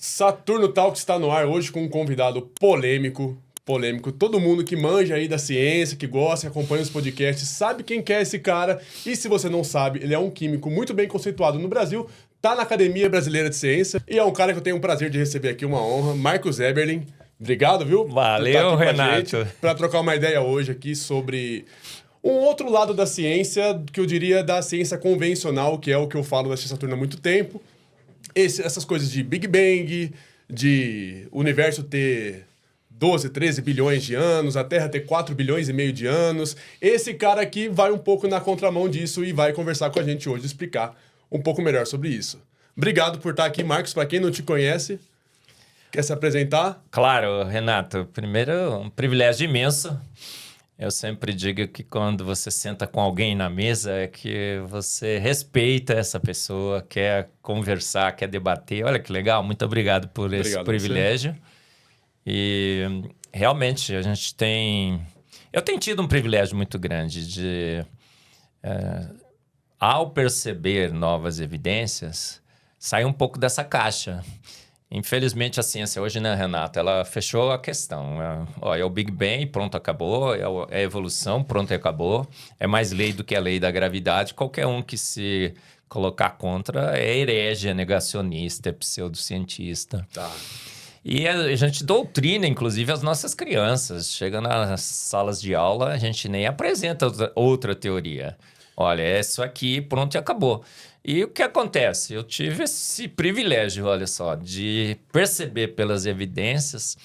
Saturno Talks está no ar hoje com um convidado polêmico. Todo mundo que manja aí da ciência, que gosta, que acompanha os podcasts, sabe quem que é esse cara. E se você não sabe, ele é um químico muito bem conceituado no Brasil, tá na Academia Brasileira de Ciência e é um cara que eu tenho o prazer de receber aqui, uma honra, Marcos Eberlin. Obrigado, viu? Valeu, Renato. Para trocar uma ideia hoje aqui sobre um outro lado da ciência, que eu diria da ciência convencional, que é o que eu falo da ciência Saturno há muito tempo. Essas coisas de Big Bang, de o universo ter 12, 13 bilhões de anos, a Terra ter 4 bilhões e meio de anos. Esse cara aqui vai um pouco na contramão disso e vai conversar com a gente hoje, explicar um pouco melhor sobre isso. Obrigado por estar aqui, Marcos. Para quem não te conhece, quer se apresentar? Claro, Renato. Primeiro, um privilégio imenso. Eu sempre digo que quando você senta com alguém na mesa é que você respeita essa pessoa, quer conversar, quer debater. Olha que legal, muito obrigado por esse privilégio. E realmente a gente tem... Eu tenho tido um privilégio muito grande de, ao perceber novas evidências, sair um pouco dessa caixa. Infelizmente, a ciência hoje, né, Renato, ela fechou a questão. É o Big Bang, pronto, acabou. É a evolução, pronto, acabou. É mais lei do que a lei da gravidade. Qualquer um que se colocar contra é herege, é negacionista, é pseudocientista. Tá. E a gente doutrina, inclusive, as nossas crianças. Chega nas salas de aula, a gente nem apresenta outra teoria. Olha, é isso aqui, pronto, e acabou. E o que acontece? Eu tive esse privilégio, olha só, de perceber pelas evidências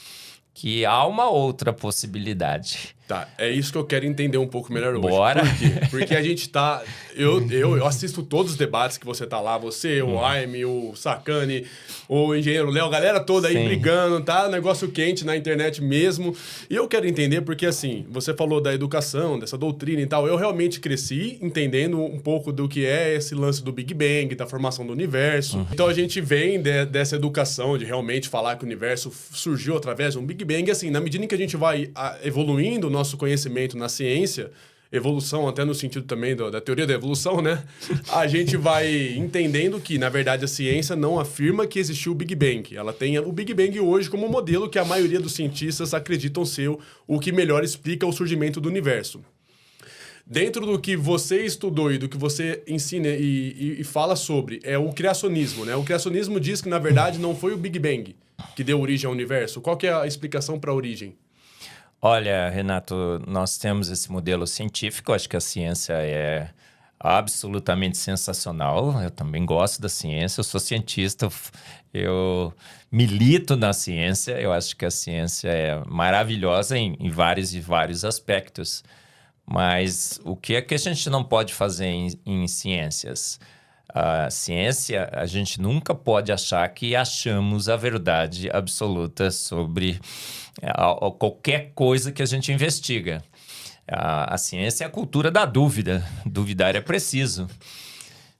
que há uma outra possibilidade. Tá, é isso que eu quero entender um pouco melhor hoje. Bora! Por quê? Porque a gente tá... Eu assisto todos os debates que você tá lá, você, o Jaime, o Sacani, o engenheiro Léo, a galera toda aí brigando, tá? Negócio quente na internet mesmo. E eu quero entender porque, assim, você falou da educação, dessa doutrina e tal. Eu realmente cresci entendendo um pouco do que é esse lance do Big Bang, da formação do universo. Então a gente vem dessa educação de realmente falar que o universo surgiu através de um Big Bang. Assim, na medida em que a gente vai evoluindo o nosso conhecimento na ciência, evolução até no sentido também da teoria da evolução, né? A gente vai entendendo que, na verdade, a ciência não afirma que existiu o Big Bang. Ela tem o Big Bang hoje como modelo que a maioria dos cientistas acreditam ser o que melhor explica o surgimento do universo. Dentro do que você estudou e do que você ensina e fala sobre, é o criacionismo, né? O criacionismo diz que, na verdade, não foi o Big Bang que deu origem ao universo. Qual que é a explicação para a origem? Olha, Renato, nós temos esse modelo científico, acho que a ciência é absolutamente sensacional, eu também gosto da ciência, eu sou cientista, eu milito na ciência, eu acho que a ciência é maravilhosa em vários e vários aspectos, mas o que é que a gente não pode fazer em ciências? A ciência, a gente nunca pode achar que achamos a verdade absoluta sobre qualquer coisa que a gente investiga. A ciência é a cultura da dúvida. Duvidar é preciso.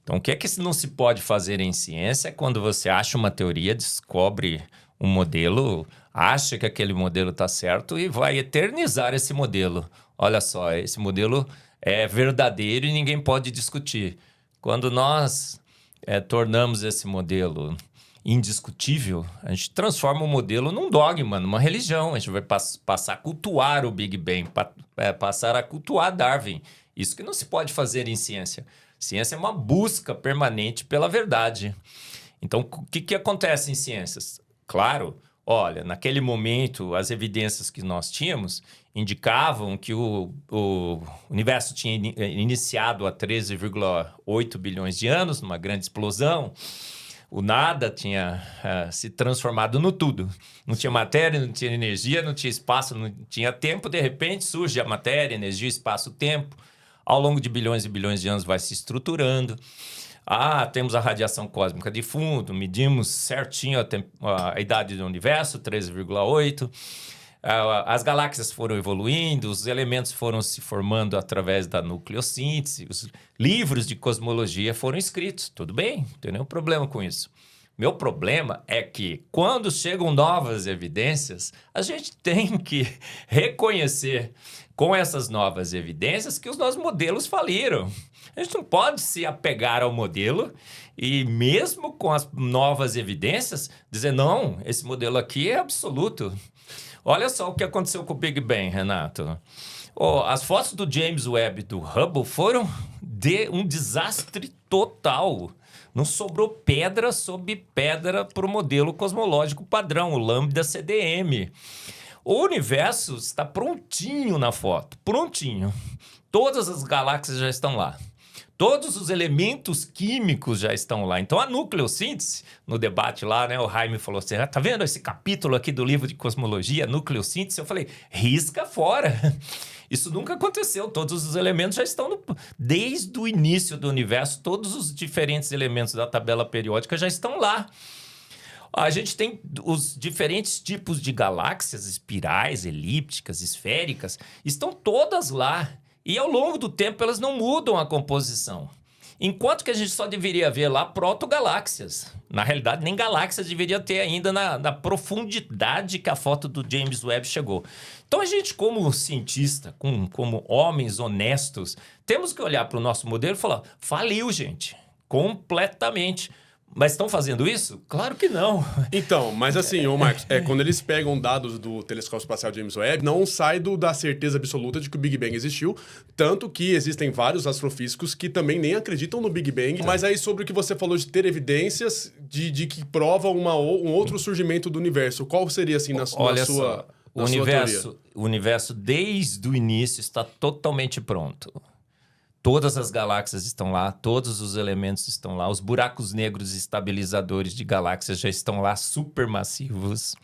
Então, o que é que não se pode fazer em ciência é quando você acha uma teoria, descobre um modelo, acha que aquele modelo está certo e vai eternizar esse modelo. Olha só, esse modelo é verdadeiro e ninguém pode discutir. Quando nós tornamos esse modelo indiscutível, a gente transforma o modelo num dogma, numa religião. A gente vai passar a cultuar o Big Bang, passar a cultuar Darwin. Isso que não se pode fazer em ciência. Ciência é uma busca permanente pela verdade. Então, o que acontece em ciências? Claro, olha, naquele momento, as evidências que nós tínhamos indicavam que o universo tinha iniciado há 13,8 bilhões de anos, numa grande explosão. O nada tinha se transformado no tudo. Não tinha matéria, não tinha energia, não tinha espaço, não tinha tempo. De repente surge a matéria, energia, espaço, tempo. Ao longo de bilhões e bilhões de anos vai se estruturando. Temos a radiação cósmica de fundo, medimos certinho a idade do universo, 13,8. As galáxias foram evoluindo, os elementos foram se formando através da nucleossíntese, os livros de cosmologia foram escritos. Tudo bem, não tem nenhum problema com isso. Meu problema é que, quando chegam novas evidências, a gente tem que reconhecer com essas novas evidências que os nossos modelos faliram. A gente não pode se apegar ao modelo e, mesmo com as novas evidências, dizer, não, esse modelo aqui é absoluto. Olha só o que aconteceu com o Big Bang, Renato. As fotos do James Webb e do Hubble foram um desastre total. Não sobrou pedra sobre pedra para o modelo cosmológico padrão, o Lambda CDM. O universo está prontinho na foto, prontinho. Todas as galáxias já estão lá. Todos os elementos químicos já estão lá. Então, a nucleossíntese, no debate lá, né, o Jaime falou assim, tá vendo esse capítulo aqui do livro de cosmologia, nucleossíntese? Eu falei, risca fora. Isso nunca aconteceu. Todos os elementos já estão desde o início do universo, todos os diferentes elementos da tabela periódica já estão lá. A gente tem os diferentes tipos de galáxias, espirais, elípticas, esféricas, estão todas lá. E ao longo do tempo elas não mudam a composição. Enquanto que a gente só deveria ver lá protogaláxias. Na realidade, nem galáxias deveria ter ainda na profundidade que a foto do James Webb chegou. Então a gente, como cientista, como homens honestos, temos que olhar para o nosso modelo e falar, faliu, gente, completamente. Mas estão fazendo isso? Claro que não. Então, mas assim, ô Marcos, quando eles pegam dados do telescópio espacial James Webb, não sai da certeza absoluta de que o Big Bang existiu, tanto que existem vários astrofísicos que também nem acreditam no Big Bang. Mas aí sobre o que você falou de ter evidências de que provam um outro surgimento do universo, qual seria assim na sua teoria? O universo desde o início está totalmente pronto. Todas as galáxias estão lá, todos os elementos estão lá, os buracos negros estabilizadores de galáxias já estão lá, supermassivos.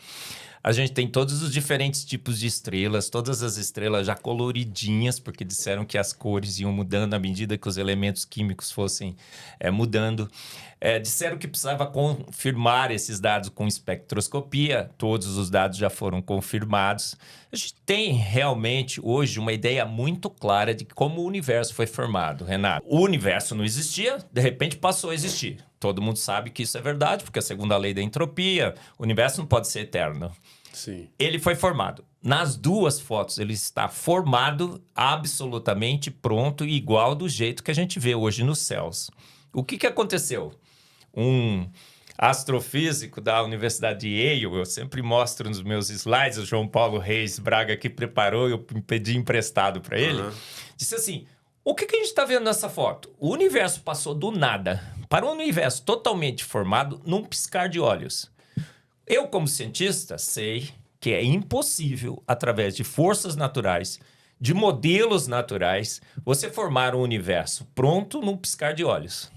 A gente tem todos os diferentes tipos de estrelas, todas as estrelas já coloridinhas, porque disseram que as cores iam mudando à medida que os elementos químicos fossem mudando. Disseram que precisava confirmar esses dados com espectroscopia, todos os dados já foram confirmados. A gente tem realmente hoje uma ideia muito clara de como o universo foi formado, Renato. O universo não existia, de repente passou a existir. Todo mundo sabe que isso é verdade, porque a segunda lei da entropia, o universo não pode ser eterno. Sim. Ele foi formado. Nas duas fotos, ele está formado, absolutamente pronto e igual do jeito que a gente vê hoje nos céus. O que aconteceu? Um astrofísico da Universidade de Yale, eu sempre mostro nos meus slides, o João Paulo Reis Braga que preparou, eu pedi emprestado para ele, disse assim, o que a gente está vendo nessa foto? O universo passou do nada para um universo totalmente formado num piscar de olhos. Eu, como cientista, sei que é impossível, através de forças naturais, de modelos naturais, você formar um universo pronto num piscar de olhos.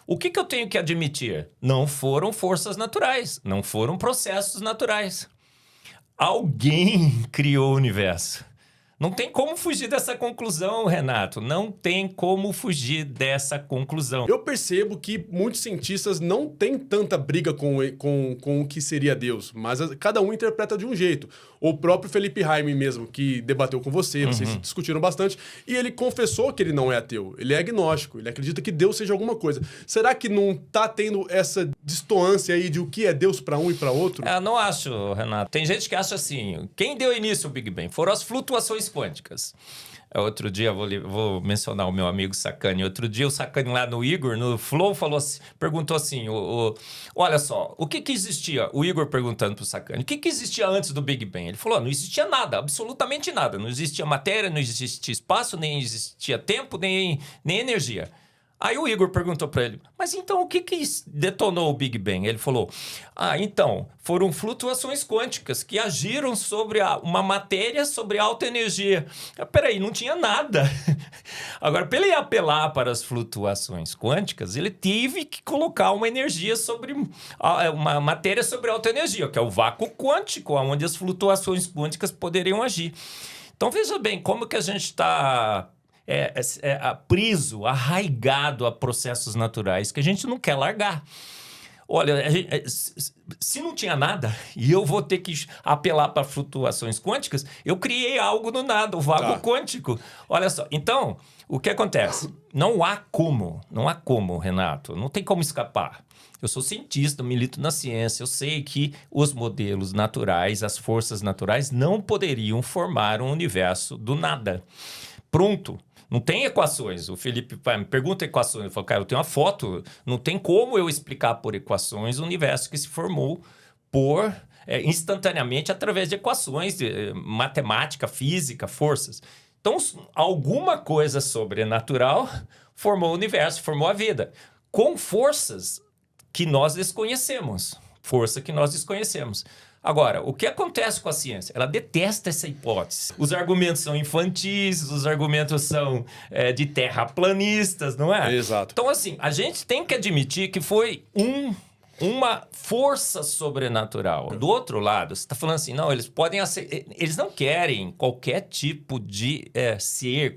O que eu tenho que admitir? Não foram forças naturais, não foram processos naturais. Alguém criou o universo. Não tem como fugir dessa conclusão, Renato. Não tem como fugir dessa conclusão. Eu percebo que muitos cientistas não têm tanta briga com o que seria Deus, mas cada um interpreta de um jeito. O próprio Felipe Jaime mesmo, que debateu com você, vocês discutiram bastante, e ele confessou que ele não é ateu. Ele é agnóstico, ele acredita que Deus seja alguma coisa. Será que não tá tendo essa distoância aí de o que é Deus para um e para outro? Eu não acho, Renato. Tem gente que acha assim, quem deu início ao Big Bang foram as flutuações quânticas. Outro dia, vou mencionar o meu amigo Sacani. Outro dia, o Sacani lá no Igor, no Flow, perguntou assim, olha só, o que existia? O Igor perguntando pro Sacani, o que existia antes do Big Bang? Ele falou, não existia nada, absolutamente nada. Não existia matéria, não existia espaço, nem existia tempo, nem energia. Aí o Igor perguntou para ele, mas então o que detonou o Big Bang? Ele falou, então, foram flutuações quânticas que agiram sobre uma matéria sobre alta energia. Peraí, não tinha nada. Agora, para ele apelar para as flutuações quânticas, ele teve que colocar uma energia sobre uma matéria sobre alta energia, que é o vácuo quântico, onde as flutuações quânticas poderiam agir. Então, veja bem, como que a gente está preso, arraigado a processos naturais que a gente não quer largar. olha, se não tinha nada e eu vou ter que apelar para flutuações quânticas, eu criei algo do nada, o vácuo quântico. Olha só, então, o que acontece? Não há como, Renato, não tem como escapar. Eu sou cientista, milito na ciência, eu sei que os modelos naturais, as forças naturais não poderiam formar um universo do nada. Pronto. Não tem equações. O Felipe me pergunta equações. Eu falo, cara, eu tenho uma foto. Não tem como eu explicar por equações o universo que se formou instantaneamente através de equações, de matemática, física, forças. Então, alguma coisa sobrenatural formou o universo, formou a vida. Com forças que nós desconhecemos. Agora, o que acontece com a ciência? Ela detesta essa hipótese. Os argumentos são infantis, os argumentos são de terraplanistas, não é? Exato. Então, assim, a gente tem que admitir que foi uma força sobrenatural. Do outro lado, você está falando assim, não, eles não querem qualquer tipo de ser,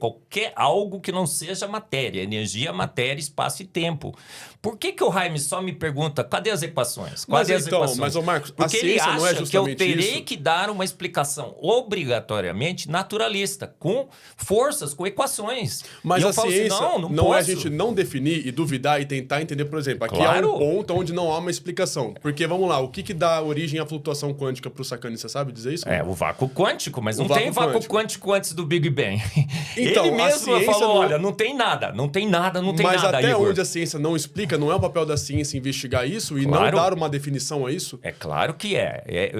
algo que não seja matéria, energia, matéria, espaço e tempo. Por que o Jaime só me pergunta, cadê as equações? Mas, ô Marcos, porque a ciência ele acha não é justamente que eu terei isso? que dar uma explicação obrigatoriamente naturalista, com forças, com equações. Mas e eu a falo ciência assim, não não é a posso. gente não definir e duvidar e tentar entender, por exemplo, aqui Claro. há um ponto onde não há uma explicação. Porque, vamos lá, o que dá origem à flutuação quântica para o Sacani? Você sabe dizer isso? O vácuo quântico, mas não vácuo tem vácuo quântico. quântico antes do Big Bang. Então, ele a mesmo ciência falou, não é- olha, não tem nada. Mas até Igor. onde a ciência não explica, não é o papel da ciência investigar isso e Claro. não dar uma definição a isso? É claro que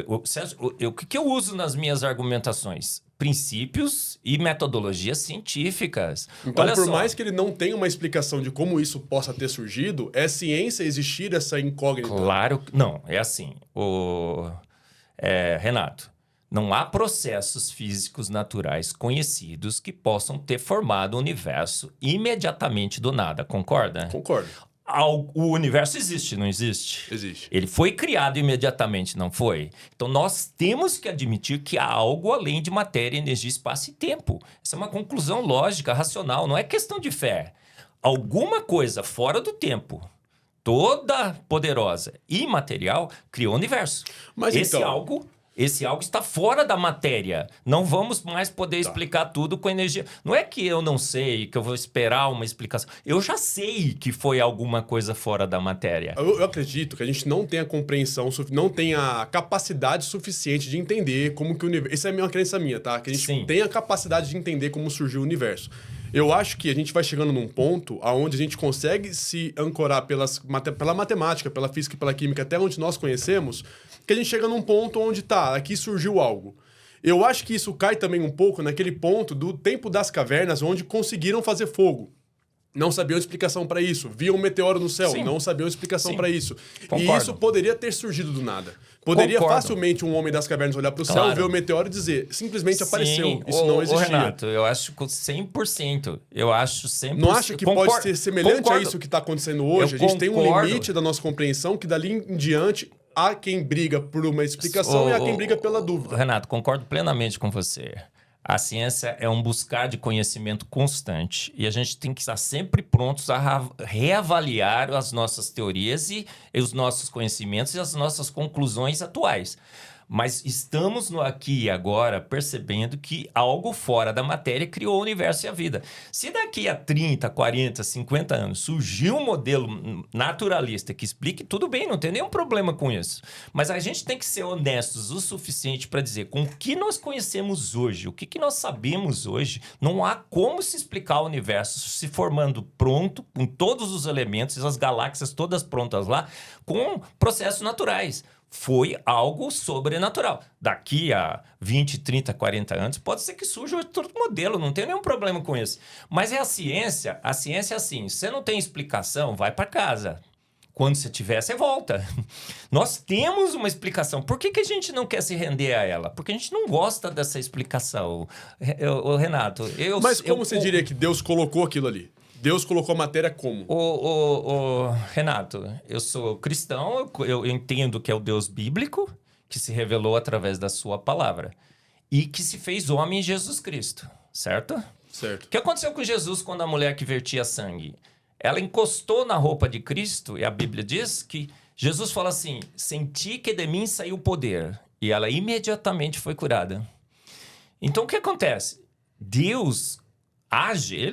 o que eu uso nas minhas argumentações? Princípios e metodologias científicas. Então, Olha por só. mais que ele não tenha uma explicação de como isso possa ter surgido, é ciência existir essa incógnita. Claro que não. É assim, Renato, não há processos físicos naturais conhecidos que possam ter formado o universo imediatamente do nada, concorda? Concordo. O universo existe, não existe? Existe. Ele foi criado imediatamente, não foi? Então, nós temos que admitir que há algo além de matéria, energia, espaço e tempo. Essa é uma conclusão lógica, racional, não é questão de fé. Alguma coisa fora do tempo, toda poderosa e imaterial, criou o universo. Mas Esse então- algo está fora da matéria. Não vamos mais poder explicar tudo com energia. Não é que eu não sei, que eu vou esperar uma explicação. Eu já sei que foi alguma coisa fora da matéria. Eu acredito que a gente não tem a compreensão, não tem a capacidade suficiente de entender como que o universo... Isso é uma crença minha, tá? Que a gente Sim. tem a capacidade de entender como surgiu o universo. Eu acho que a gente vai chegando num ponto onde a gente consegue se ancorar pela matemática, pela física e pela química, até onde nós conhecemos, que a gente chega num ponto onde, aqui surgiu algo. Eu acho que isso cai também um pouco naquele ponto do tempo das cavernas, onde conseguiram fazer fogo. Não sabiam explicação para isso. Viam um meteoro no céu, Sim. não sabiam explicação Sim. para isso. Concordo. E isso poderia ter surgido do nada. Poderia Concordo. facilmente um homem das cavernas olhar para o céu, Claro. ver o meteoro e dizer, simplesmente Sim, apareceu. Isso não existia. Renato, eu acho que 100%. Eu acho 100%. Não acha que pode ser semelhante a isso que está acontecendo hoje? Eu A gente tem um concordo. limite da nossa compreensão que dali em diante há quem briga por uma explicação e há quem briga pela dúvida. Renato, concordo plenamente com você. A ciência é um buscar de conhecimento constante e a gente tem que estar sempre prontos a reavaliar as nossas teorias e os nossos conhecimentos e as nossas conclusões atuais. Mas estamos aqui e agora percebendo que algo fora da matéria criou o universo e a vida. Se daqui a 30, 40, 50 anos surgir um modelo naturalista que explique, tudo bem, não tem nenhum problema com isso. Mas a gente tem que ser honestos o suficiente para dizer com o que nós conhecemos hoje, o que nós sabemos hoje, não há como se explicar o universo se formando pronto, com todos os elementos, as galáxias todas prontas lá, com processos naturais. Foi algo sobrenatural. Daqui a 20, 30, 40 anos, pode ser que surja outro modelo, não tem nenhum problema com isso. Mas é a ciência é assim, se você não tem explicação, vai para casa. Quando você tiver, você volta. Nós temos uma explicação. Por que a gente não quer se render a ela? Porque a gente não gosta dessa explicação. Renato, Mas como você diria que Deus colocou aquilo ali? Deus colocou a matéria como? Renato, eu sou cristão, eu entendo que é o Deus bíblico, que se revelou através da sua palavra. E que se fez homem em Jesus Cristo, certo? Certo. O que aconteceu com Jesus quando a mulher que vertia sangue? Ela encostou na roupa de Cristo, e a Bíblia diz que Jesus fala assim, senti que de mim saiu o poder. E ela imediatamente foi curada. Então, o que acontece? Deus age,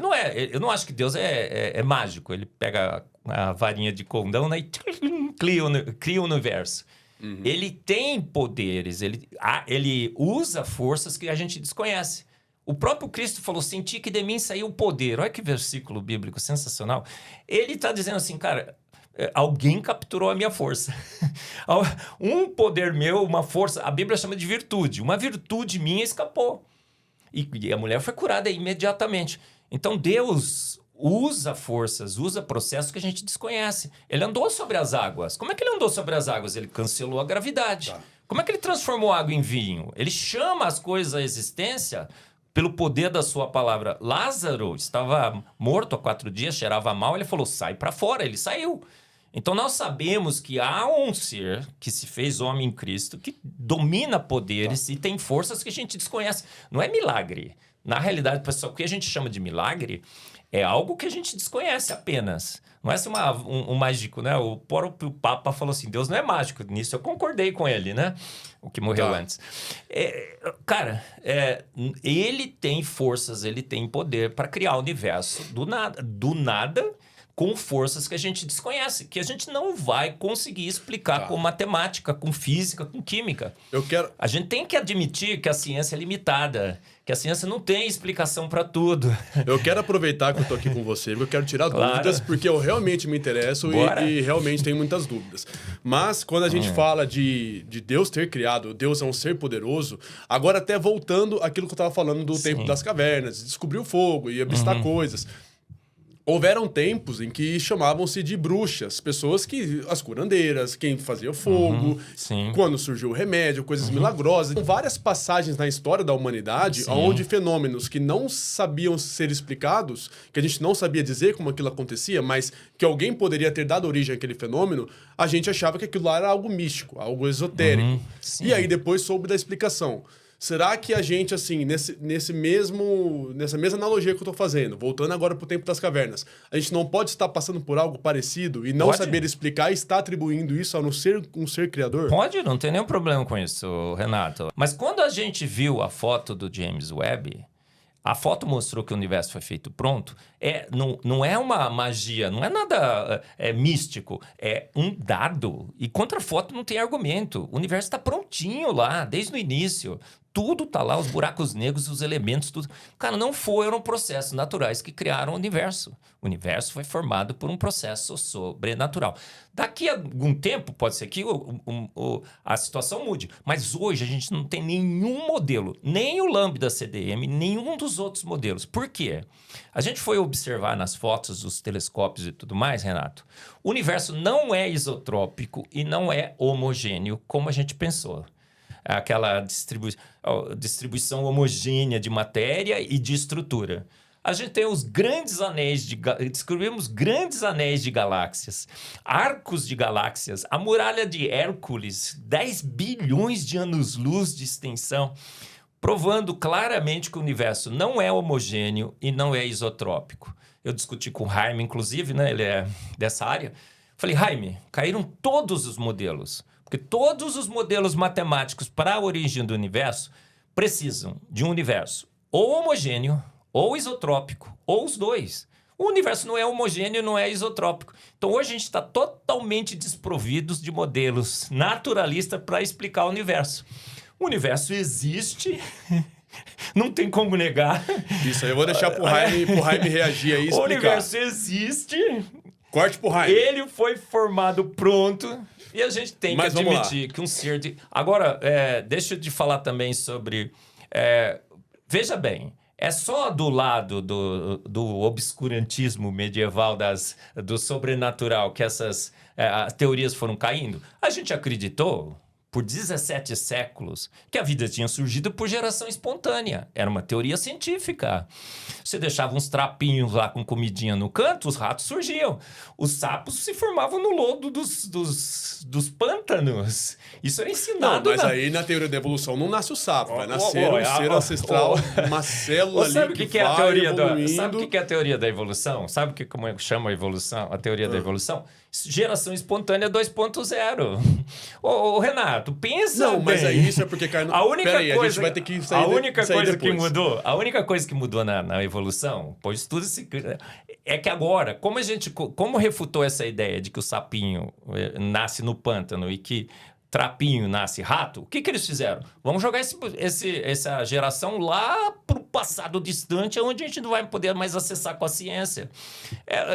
eu não acho que Deus é mágico. Ele pega a varinha de condão, né, e cria o universo. Ele tem poderes, ele usa forças que a gente desconhece. O próprio Cristo falou, senti que de mim saiu o poder. Olha que versículo bíblico sensacional. Ele está dizendo assim, cara, alguém capturou a minha força. Um poder meu, uma força, a Bíblia chama de virtude. Uma virtude minha escapou. E a mulher foi curada imediatamente. Então Deus usa forças, usa processos que a gente desconhece. Ele andou sobre as águas. Como é que ele andou sobre as águas? Ele cancelou a gravidade. Tá. Como é que ele transformou água em vinho? Ele chama as coisas à existência pelo poder da sua palavra. Lázaro estava morto há 4 dias, cheirava mal. Ele falou, sai para fora. Ele saiu. Então nós sabemos que há um ser que se fez homem em Cristo, que domina poderes e tem forças que a gente desconhece. Não é milagre. Na realidade, pessoal, o que a gente chama de milagre é algo que a gente desconhece apenas. Não é assim um mágico, né? O próprio Papa falou assim, Deus não é mágico. Nisso eu concordei com ele, né? O que morreu antes. Ele tem forças, ele tem poder para criar o universo do nada, com forças que a gente desconhece, que a gente não vai conseguir explicar com matemática, com física, com química. A gente tem que admitir que a ciência é limitada, que a ciência não tem explicação para tudo. Eu quero aproveitar que eu estou aqui com você, porque eu quero tirar dúvidas, porque eu realmente me interesso e realmente tenho muitas dúvidas. Mas quando a gente fala de Deus ter criado, Deus é um ser poderoso, agora até voltando àquilo que eu estava falando do tempo das cavernas, descobrir o fogo e avistar coisas. Houveram tempos em que chamavam-se de bruxas, pessoas as curandeiras, quem fazia fogo, quando surgiu o remédio, coisas milagrosas. Tem várias passagens na história da humanidade onde fenômenos que não sabiam ser explicados, que a gente não sabia dizer como aquilo acontecia, mas que alguém poderia ter dado origem àquele fenômeno, a gente achava que aquilo lá era algo místico, algo esotérico. E aí depois soube da explicação. Será que a gente, assim, nessa mesma analogia que eu tô fazendo, voltando agora pro tempo das cavernas, a gente não pode estar passando por algo parecido e não saber explicar e estar atribuindo isso a um ser criador? Pode, não tem nenhum problema com isso, Renato. Mas quando a gente viu a foto do James Webb, a foto mostrou que o universo foi feito pronto. Não é uma magia, não é nada místico. É um dado. E contra a foto não tem argumento. O universo está prontinho lá, desde o início. Tudo tá lá, os buracos negros, os elementos, tudo. Cara, não foram processos naturais que criaram o universo. O universo foi formado por um processo sobrenatural. Daqui a algum tempo, pode ser que a situação mude. Mas hoje a gente não tem nenhum modelo, nem o Lambda CDM, nenhum dos outros modelos. Por quê? A gente foi observar nas fotos dos telescópios e tudo mais, Renato. O universo não é isotrópico e não é homogêneo como a gente pensou. Aquela distribuição homogênea de matéria e de estrutura. A gente tem os grandes anéis descobrimos grandes anéis de galáxias, arcos de galáxias, a muralha de Hércules, 10 bilhões de anos-luz de extensão, provando claramente que o universo não é homogêneo e não é isotrópico. Eu discuti com o Jaime, inclusive, né? Ele é dessa área. Falei, Jaime, caíram todos os modelos. Porque todos os modelos matemáticos para a origem do universo precisam de um universo ou homogêneo, ou isotrópico, ou os dois. O universo não é homogêneo, não é isotrópico. Então, hoje a gente está totalmente desprovidos de modelos naturalistas para explicar o universo. O universo existe... Não tem como negar. Isso aí eu vou deixar pro Jaime reagir aí e explicar. O universo existe... Corte pro Jaime. Ele foi formado pronto... E a gente tem que admitir que um ser de... Agora, deixa eu te falar também sobre... veja bem, é só do lado do obscurantismo medieval, do sobrenatural, que essas teorias foram caindo. A gente acreditou, por 17 séculos, que a vida tinha surgido por geração espontânea. Era uma teoria científica. Você deixava uns trapinhos lá com comidinha no canto, os ratos surgiam. Os sapos se formavam no lodo dos pântanos. Isso era ensinado. Não, mas aí na teoria da evolução não nasce o sapo. Vai nascer um ser ancestral, uma célula ali sabe que vai evoluindo. Sabe o que é a teoria da evolução? Sabe como chama a evolução? A teoria da evolução? Geração espontânea 2.0. Ô, Renato, pensa Não, mas bem. aí isso é porque cai no... A única Peraí, coisa, a gente vai ter que sair a única sair coisa depois. que mudou, a única coisa que mudou na evolução, pois tudo é que agora, como refutou essa ideia de que o sapinho nasce no pântano e que trapinho nasce rato, o que eles fizeram? Vamos jogar essa geração lá para o passado distante, onde a gente não vai poder mais acessar com a ciência.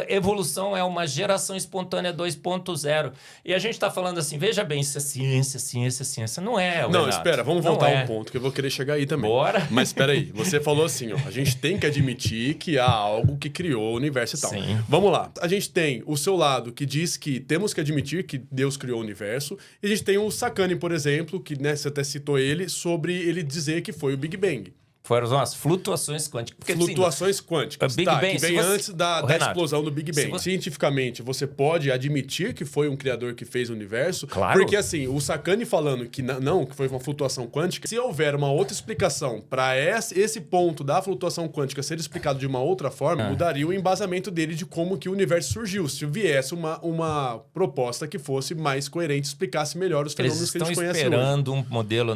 Evolução é uma geração espontânea 2.0. E a gente está falando assim, veja bem, isso é ciência. Não é, Não, Renato. espera, vamos voltar a um ponto, que eu vou querer chegar aí também. Bora. Mas espera aí, você falou assim, ó, a gente tem que admitir que há algo que criou o universo e tal. Sim. Vamos lá, a gente tem o seu lado que diz que temos que admitir que Deus criou o universo, e a gente tem o Sakane, por exemplo, que né, você até citou ele, sobre ele dizer que foi o Big Bang. Foram as flutuações quânticas. Porque, Flutuações quânticas, Big tá, Bang, que vem antes da Renato, explosão do Big Bang. você... Cientificamente, você pode admitir que foi um criador que fez o universo? Claro. Porque assim, o Sakane falando que não, que foi uma flutuação quântica, se houver uma outra explicação para esse ponto da flutuação quântica ser explicado de uma outra forma, mudaria o embasamento dele de como que o universo surgiu. Se viesse uma proposta que fosse mais coerente, explicasse melhor os fenômenos que a gente conhece hoje. Eles estão esperando um modelo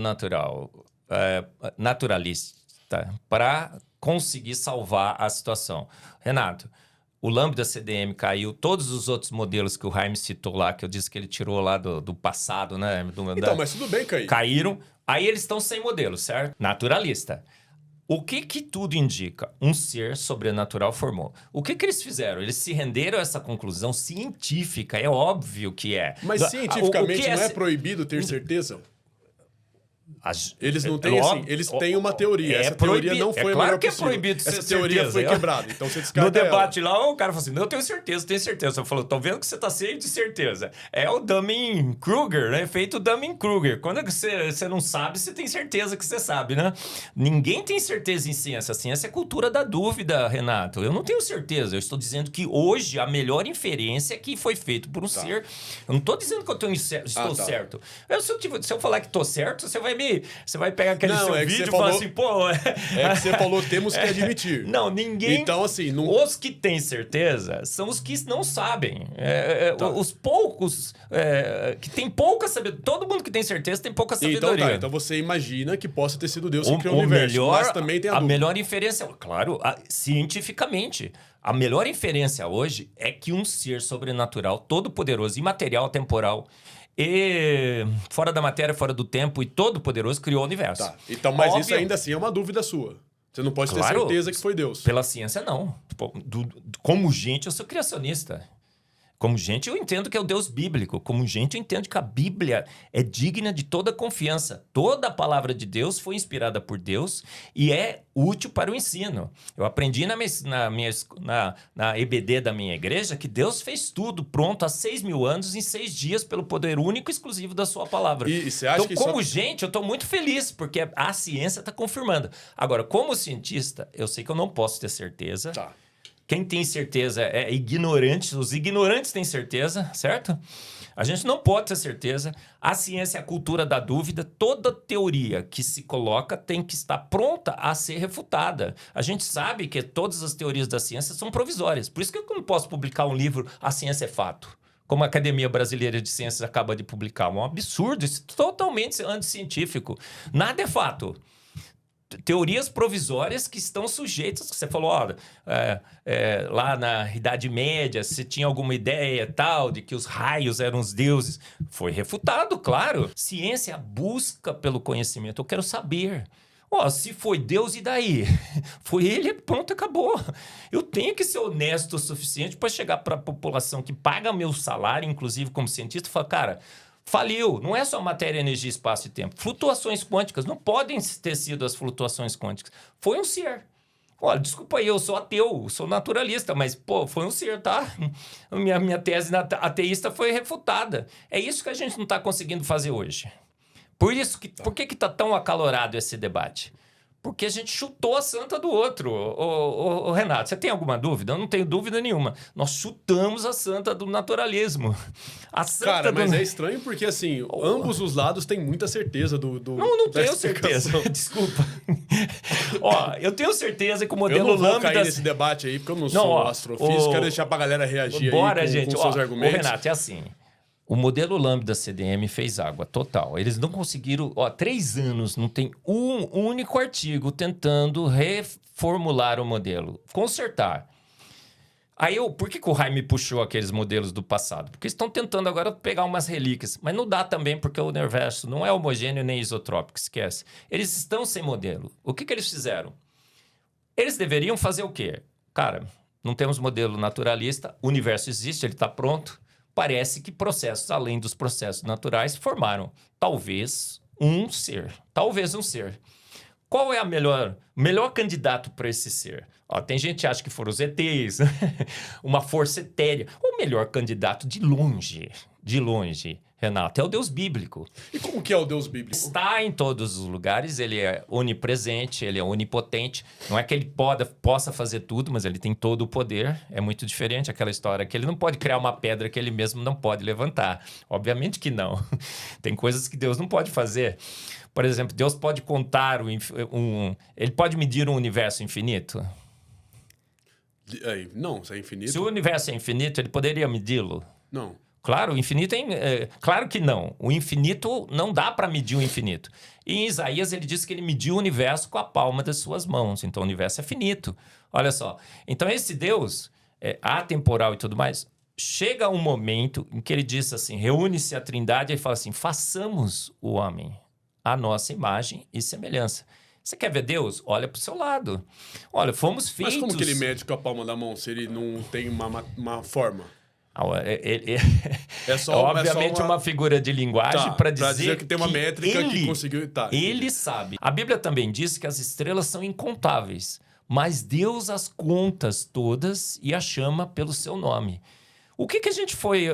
naturalista, para conseguir salvar a situação. Renato, o Lambda CDM caiu, todos os outros modelos que o Jaime citou lá, que eu disse que ele tirou lá do passado, né? Então, mas tudo bem, Caí. Caíram, aí eles estão sem modelo, certo? Naturalista. O que tudo indica? Um ser sobrenatural formou. O que eles fizeram? Eles se renderam a essa conclusão científica, é óbvio que é. Mas cientificamente não é proibido ter certeza? Eles não têm assim, eles têm uma teoria. Essa teoria não foi a melhor possível. É proibido essa teoria foi quebrada, então você No descarta debate lá, o cara falou assim, não, eu tenho certeza. Eu falou, tô vendo que você tá cheio de certeza. É o Dunning-Kruger, né? Feito Dunning-Kruger. Quando você não sabe, você tem certeza que você sabe, né? Ninguém tem certeza em ciência. A ciência é cultura da dúvida, Renato. Eu não tenho certeza. Eu estou dizendo que hoje a melhor inferência é que foi feito por um ser. Eu não tô dizendo que eu estou certo. Se eu falar que tô certo, você vai pegar aquele seu vídeo e falar assim, pô... É que você falou, temos que admitir. Não, ninguém... Então, assim... Os que têm certeza são os que não sabem. Os poucos que têm pouca sabedoria. Todo mundo que tem certeza tem pouca sabedoria. Então você imagina que possa ter sido Deus que criou o universo, mas também tem a dúvida. Melhor inferência... Claro, cientificamente... A melhor inferência hoje é que um ser sobrenatural, todo-poderoso, imaterial, temporal... e fora da matéria, fora do tempo e todo-poderoso criou o universo. Tá. Então, mas isso ainda assim é uma dúvida sua. Você não pode ter certeza que foi Deus. Pela ciência, não. Como gente, eu sou criacionista. Como gente, eu entendo que é o Deus bíblico. Como gente, eu entendo que a Bíblia é digna de toda confiança. Toda a palavra de Deus foi inspirada por Deus e é útil para o ensino. Eu aprendi na EBD da minha igreja que Deus fez tudo pronto há 6.000 anos em 6 dias pelo poder único e exclusivo da sua palavra. E você acha que como gente, eu estou muito feliz porque a ciência está confirmando. Agora, como cientista, eu sei que eu não posso ter certeza. Tá. Quem tem certeza é ignorante. Os ignorantes têm certeza, certo? A gente não pode ter certeza. A ciência é a cultura da dúvida. Toda teoria que se coloca tem que estar pronta a ser refutada. A gente sabe que todas as teorias da ciência são provisórias. Por isso que eu não posso publicar um livro A Ciência é Fato, como a Academia Brasileira de Ciências acaba de publicar. Um absurdo, isso é totalmente anticientífico. Nada é fato. Teorias provisórias que estão sujeitas. Você falou, lá na Idade Média, se tinha alguma ideia tal de que os raios eram os deuses. Foi refutado, claro. Ciência busca pelo conhecimento. Eu quero saber. Se foi Deus, e daí? Foi ele, pronto, acabou. Eu tenho que ser honesto o suficiente para chegar para a população que paga meu salário, inclusive como cientista, e falar, cara... Faliu. Não é só matéria, energia, espaço e tempo. Flutuações quânticas não podem ter sido as flutuações quânticas. Foi um ser. Olha, desculpa aí, eu sou ateu, sou naturalista, mas, foi um ser, tá? Minha tese ateísta foi refutada. É isso que a gente não está conseguindo fazer hoje. Por que está tão acalorado esse debate? Porque a gente chutou a santa do outro. Ô, Renato, você tem alguma dúvida? Eu não tenho dúvida nenhuma. Nós chutamos a santa do naturalismo. A santa Cara, mas é estranho porque, assim, ambos os lados têm muita certeza do Não tenho certeza. Desculpa. Ó, eu tenho certeza que o modelo lambda... Eu não vou lambda... cair nesse debate aí, porque eu não sou astrofísico. Quero deixar pra galera reagir Bora, aí gente. com seus argumentos. Renato, é assim... O modelo lambda CDM fez água total. Eles não conseguiram... 3 anos, não tem um único artigo tentando reformular o modelo. Consertar. Aí, por que o Jaime puxou aqueles modelos do passado? Porque estão tentando agora pegar umas relíquias. Mas não dá também, porque o universo não é homogêneo nem isotrópico, esquece. Eles estão sem modelo. O que eles fizeram? Eles deveriam fazer o quê? Cara, não temos modelo naturalista, o universo existe, ele está pronto. Parece que processos além dos processos naturais formaram talvez um ser. Qual é o melhor candidato para esse ser? Tem gente que acha que foram os ETs, uma força etérea. O melhor candidato de longe, Renato, é o Deus bíblico. E como que é o Deus bíblico? Está em todos os lugares, ele é onipresente, ele é onipotente. Não é que ele possa fazer tudo, mas ele tem todo o poder. É muito diferente aquela história que ele não pode criar uma pedra que ele mesmo não pode levantar. Obviamente que não. Tem coisas que Deus não pode fazer. Por exemplo, Deus pode contar ele pode medir um universo infinito? Não, se é infinito... Se o universo é infinito, ele poderia medi-lo? Não. Claro, o infinito claro que não. O infinito não dá para medir o infinito. E em Isaías ele diz que ele mediu o universo com a palma das suas mãos. Então o universo é finito. Olha só. Então esse Deus, atemporal e tudo mais, chega um momento em que ele diz assim, reúne-se a Trindade e ele fala assim, façamos o homem à nossa imagem e semelhança. Você quer ver Deus? Olha para o seu lado. Olha, fomos feitos... Mas como que ele mede com a palma da mão se ele não tem uma forma? É obviamente uma figura de linguagem para dizer que tem uma métrica que conseguiu... Ele sabe. A Bíblia também diz que as estrelas são incontáveis, mas Deus as conta todas e as chama pelo seu nome. O que a gente foi,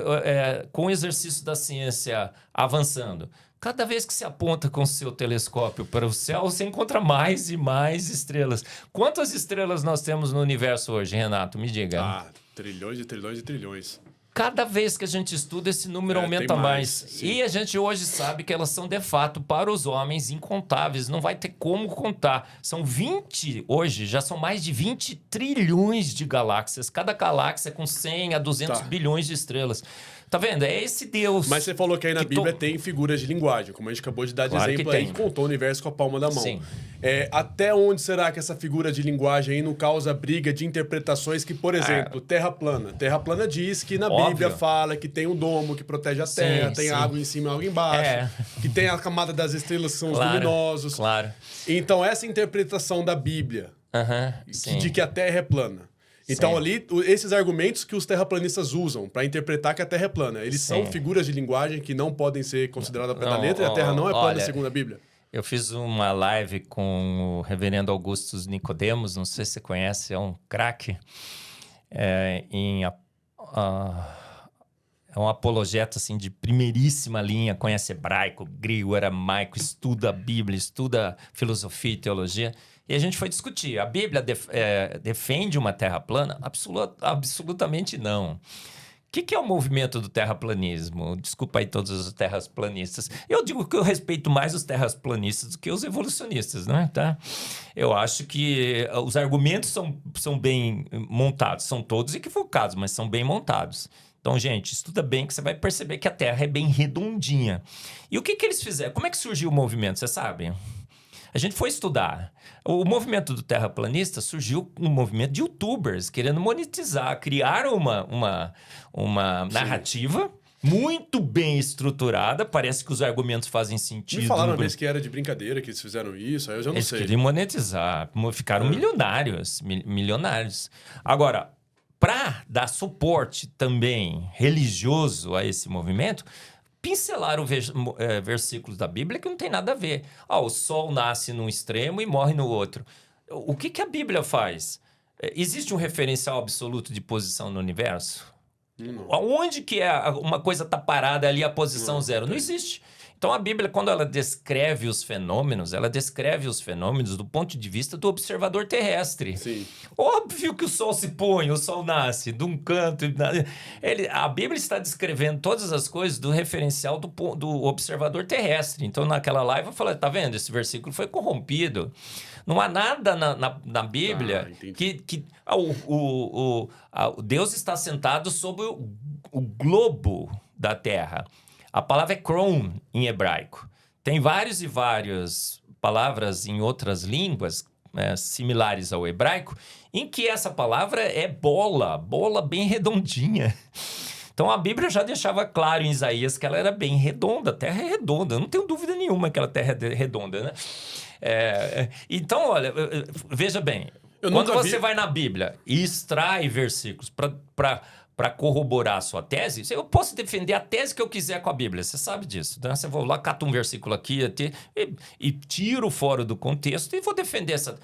com o exercício da ciência avançando? Cada vez que se aponta com o seu telescópio para o céu, você encontra mais e mais estrelas. Quantas estrelas nós temos no universo hoje, Renato? Me diga. Trilhões e trilhões e trilhões. Cada vez que a gente estuda, esse número aumenta mais. E a gente hoje sabe que elas são, de fato, para os homens, incontáveis. Não vai ter como contar. São 20, hoje, já são mais de 20 trilhões de galáxias. Cada galáxia com 100 a 200 bilhões de estrelas. Tá vendo? É esse Deus. Mas você falou que aí na Bíblia tem figuras de linguagem, como a gente acabou de dar de exemplo aí, que contou o universo com a palma da mão. Sim. Até onde será que essa figura de linguagem aí não causa briga de interpretações que, por exemplo, terra plana. Terra plana diz que na Bíblia fala que tem um domo que protege a terra, tem água em cima e água embaixo, que tem a camada das estrelas que são os luminosos. Claro. Então, essa interpretação da Bíblia de que a Terra é plana. Então, ali, esses argumentos que os terraplanistas usam para interpretar que a Terra é plana, eles são figuras de linguagem que não podem ser consideradas ao pé da letra e a Terra não é plana segundo a Bíblia. Eu fiz uma live com o reverendo Augustus Nicodemos, não sei se você conhece, é um craque, é um apologeta assim, de primeiríssima linha, conhece hebraico, grego, aramaico, estuda a Bíblia, estuda filosofia e teologia. E a gente foi discutir. A Bíblia defende uma terra plana? Absolutamente não. O que é o movimento do terraplanismo? Desculpa aí todos os terraplanistas. Eu digo que eu respeito mais os terraplanistas do que os evolucionistas, né? Tá? Eu acho que os argumentos são bem montados. São todos equivocados, mas são bem montados. Então, gente, estuda bem que você vai perceber que a Terra é bem redondinha. E o que eles fizeram? Como é que surgiu o movimento? Você sabe? A gente foi estudar. O movimento do terraplanista surgiu um movimento de youtubers querendo monetizar, criaram uma narrativa muito bem estruturada. Parece que os argumentos fazem sentido. Me falaram uma vez que era de brincadeira que eles fizeram isso, aí eu já não sei. Eles queriam monetizar, ficaram milionários. Agora, para dar suporte também religioso a esse movimento, pincelaram versículos da Bíblia que não tem nada a ver. O sol nasce num extremo e morre no outro. O que a Bíblia faz? Existe um referencial absoluto de posição no universo? Onde que uma coisa está parada ali a posição zero? Não existe. Então, a Bíblia, quando ela descreve os fenômenos do ponto de vista do observador terrestre. Sim. Óbvio que o sol se põe, o sol nasce de um canto. A Bíblia está descrevendo todas as coisas do referencial do observador terrestre. Então, naquela live, eu falei, tá vendo? Esse versículo foi corrompido. Não há nada na Bíblia que Deus está sentado sobre o globo da Terra. A palavra é kron em hebraico. Tem várias palavras em outras línguas similares ao hebraico, em que essa palavra é bola bem redondinha. Então a Bíblia já deixava claro em Isaías que ela era bem redonda, a terra é redonda, eu não tenho dúvida nenhuma que a terra é redonda, né? Então, olha, veja bem, quando você vai na Bíblia e extrai versículos para corroborar a sua tese, eu posso defender a tese que eu quiser com a Bíblia, você sabe disso. Né? Você vou lá, cato um versículo aqui e tiro fora do contexto e vou defender essa...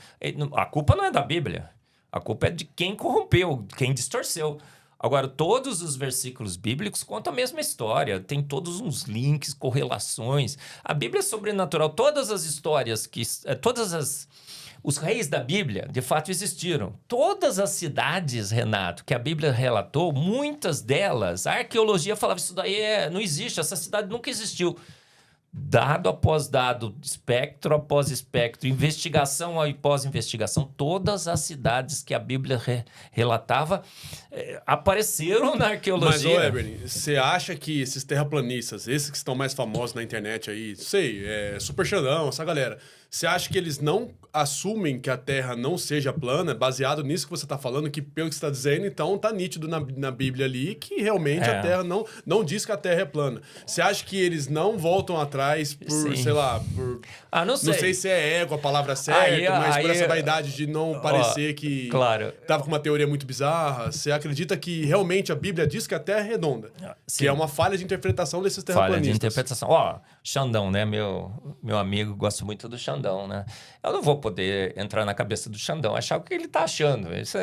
A culpa não é da Bíblia, a culpa é de quem corrompeu, quem distorceu. Agora, todos os versículos bíblicos contam a mesma história, tem todos uns links, correlações. A Bíblia é sobrenatural, todas as histórias, os reis da Bíblia, de fato, existiram. Todas as cidades, Renato, que a Bíblia relatou, muitas delas, a arqueologia falava, isso daí não existe, essa cidade nunca existiu. Dado após dado, espectro após espectro, investigação após investigação, todas as cidades que a Bíblia relatava apareceram na arqueologia. Mas, Eberlin, você acha que esses terraplanistas, esses que estão mais famosos na internet aí, Super Xandão, essa galera, você acha que eles não assumem que a Terra não seja plana, baseado nisso que você está falando, que pelo que você está dizendo, então tá nítido na Bíblia ali que realmente a Terra não diz que a Terra é plana. Você acha que eles não voltam atrás por, sei lá, por... não sei. Não sei se é ego a palavra certa, mas por essa vaidade de não parecer que tava com uma teoria muito bizarra. Você acredita que realmente a Bíblia diz que a Terra é redonda? Sim. Que é uma falha de interpretação desses terraplanistas. Falha de interpretação. Xandão, né? Meu amigo, gosto muito do Xandão, né? Eu não vou poder entrar na cabeça do Xandão, achar o que ele está achando. Isso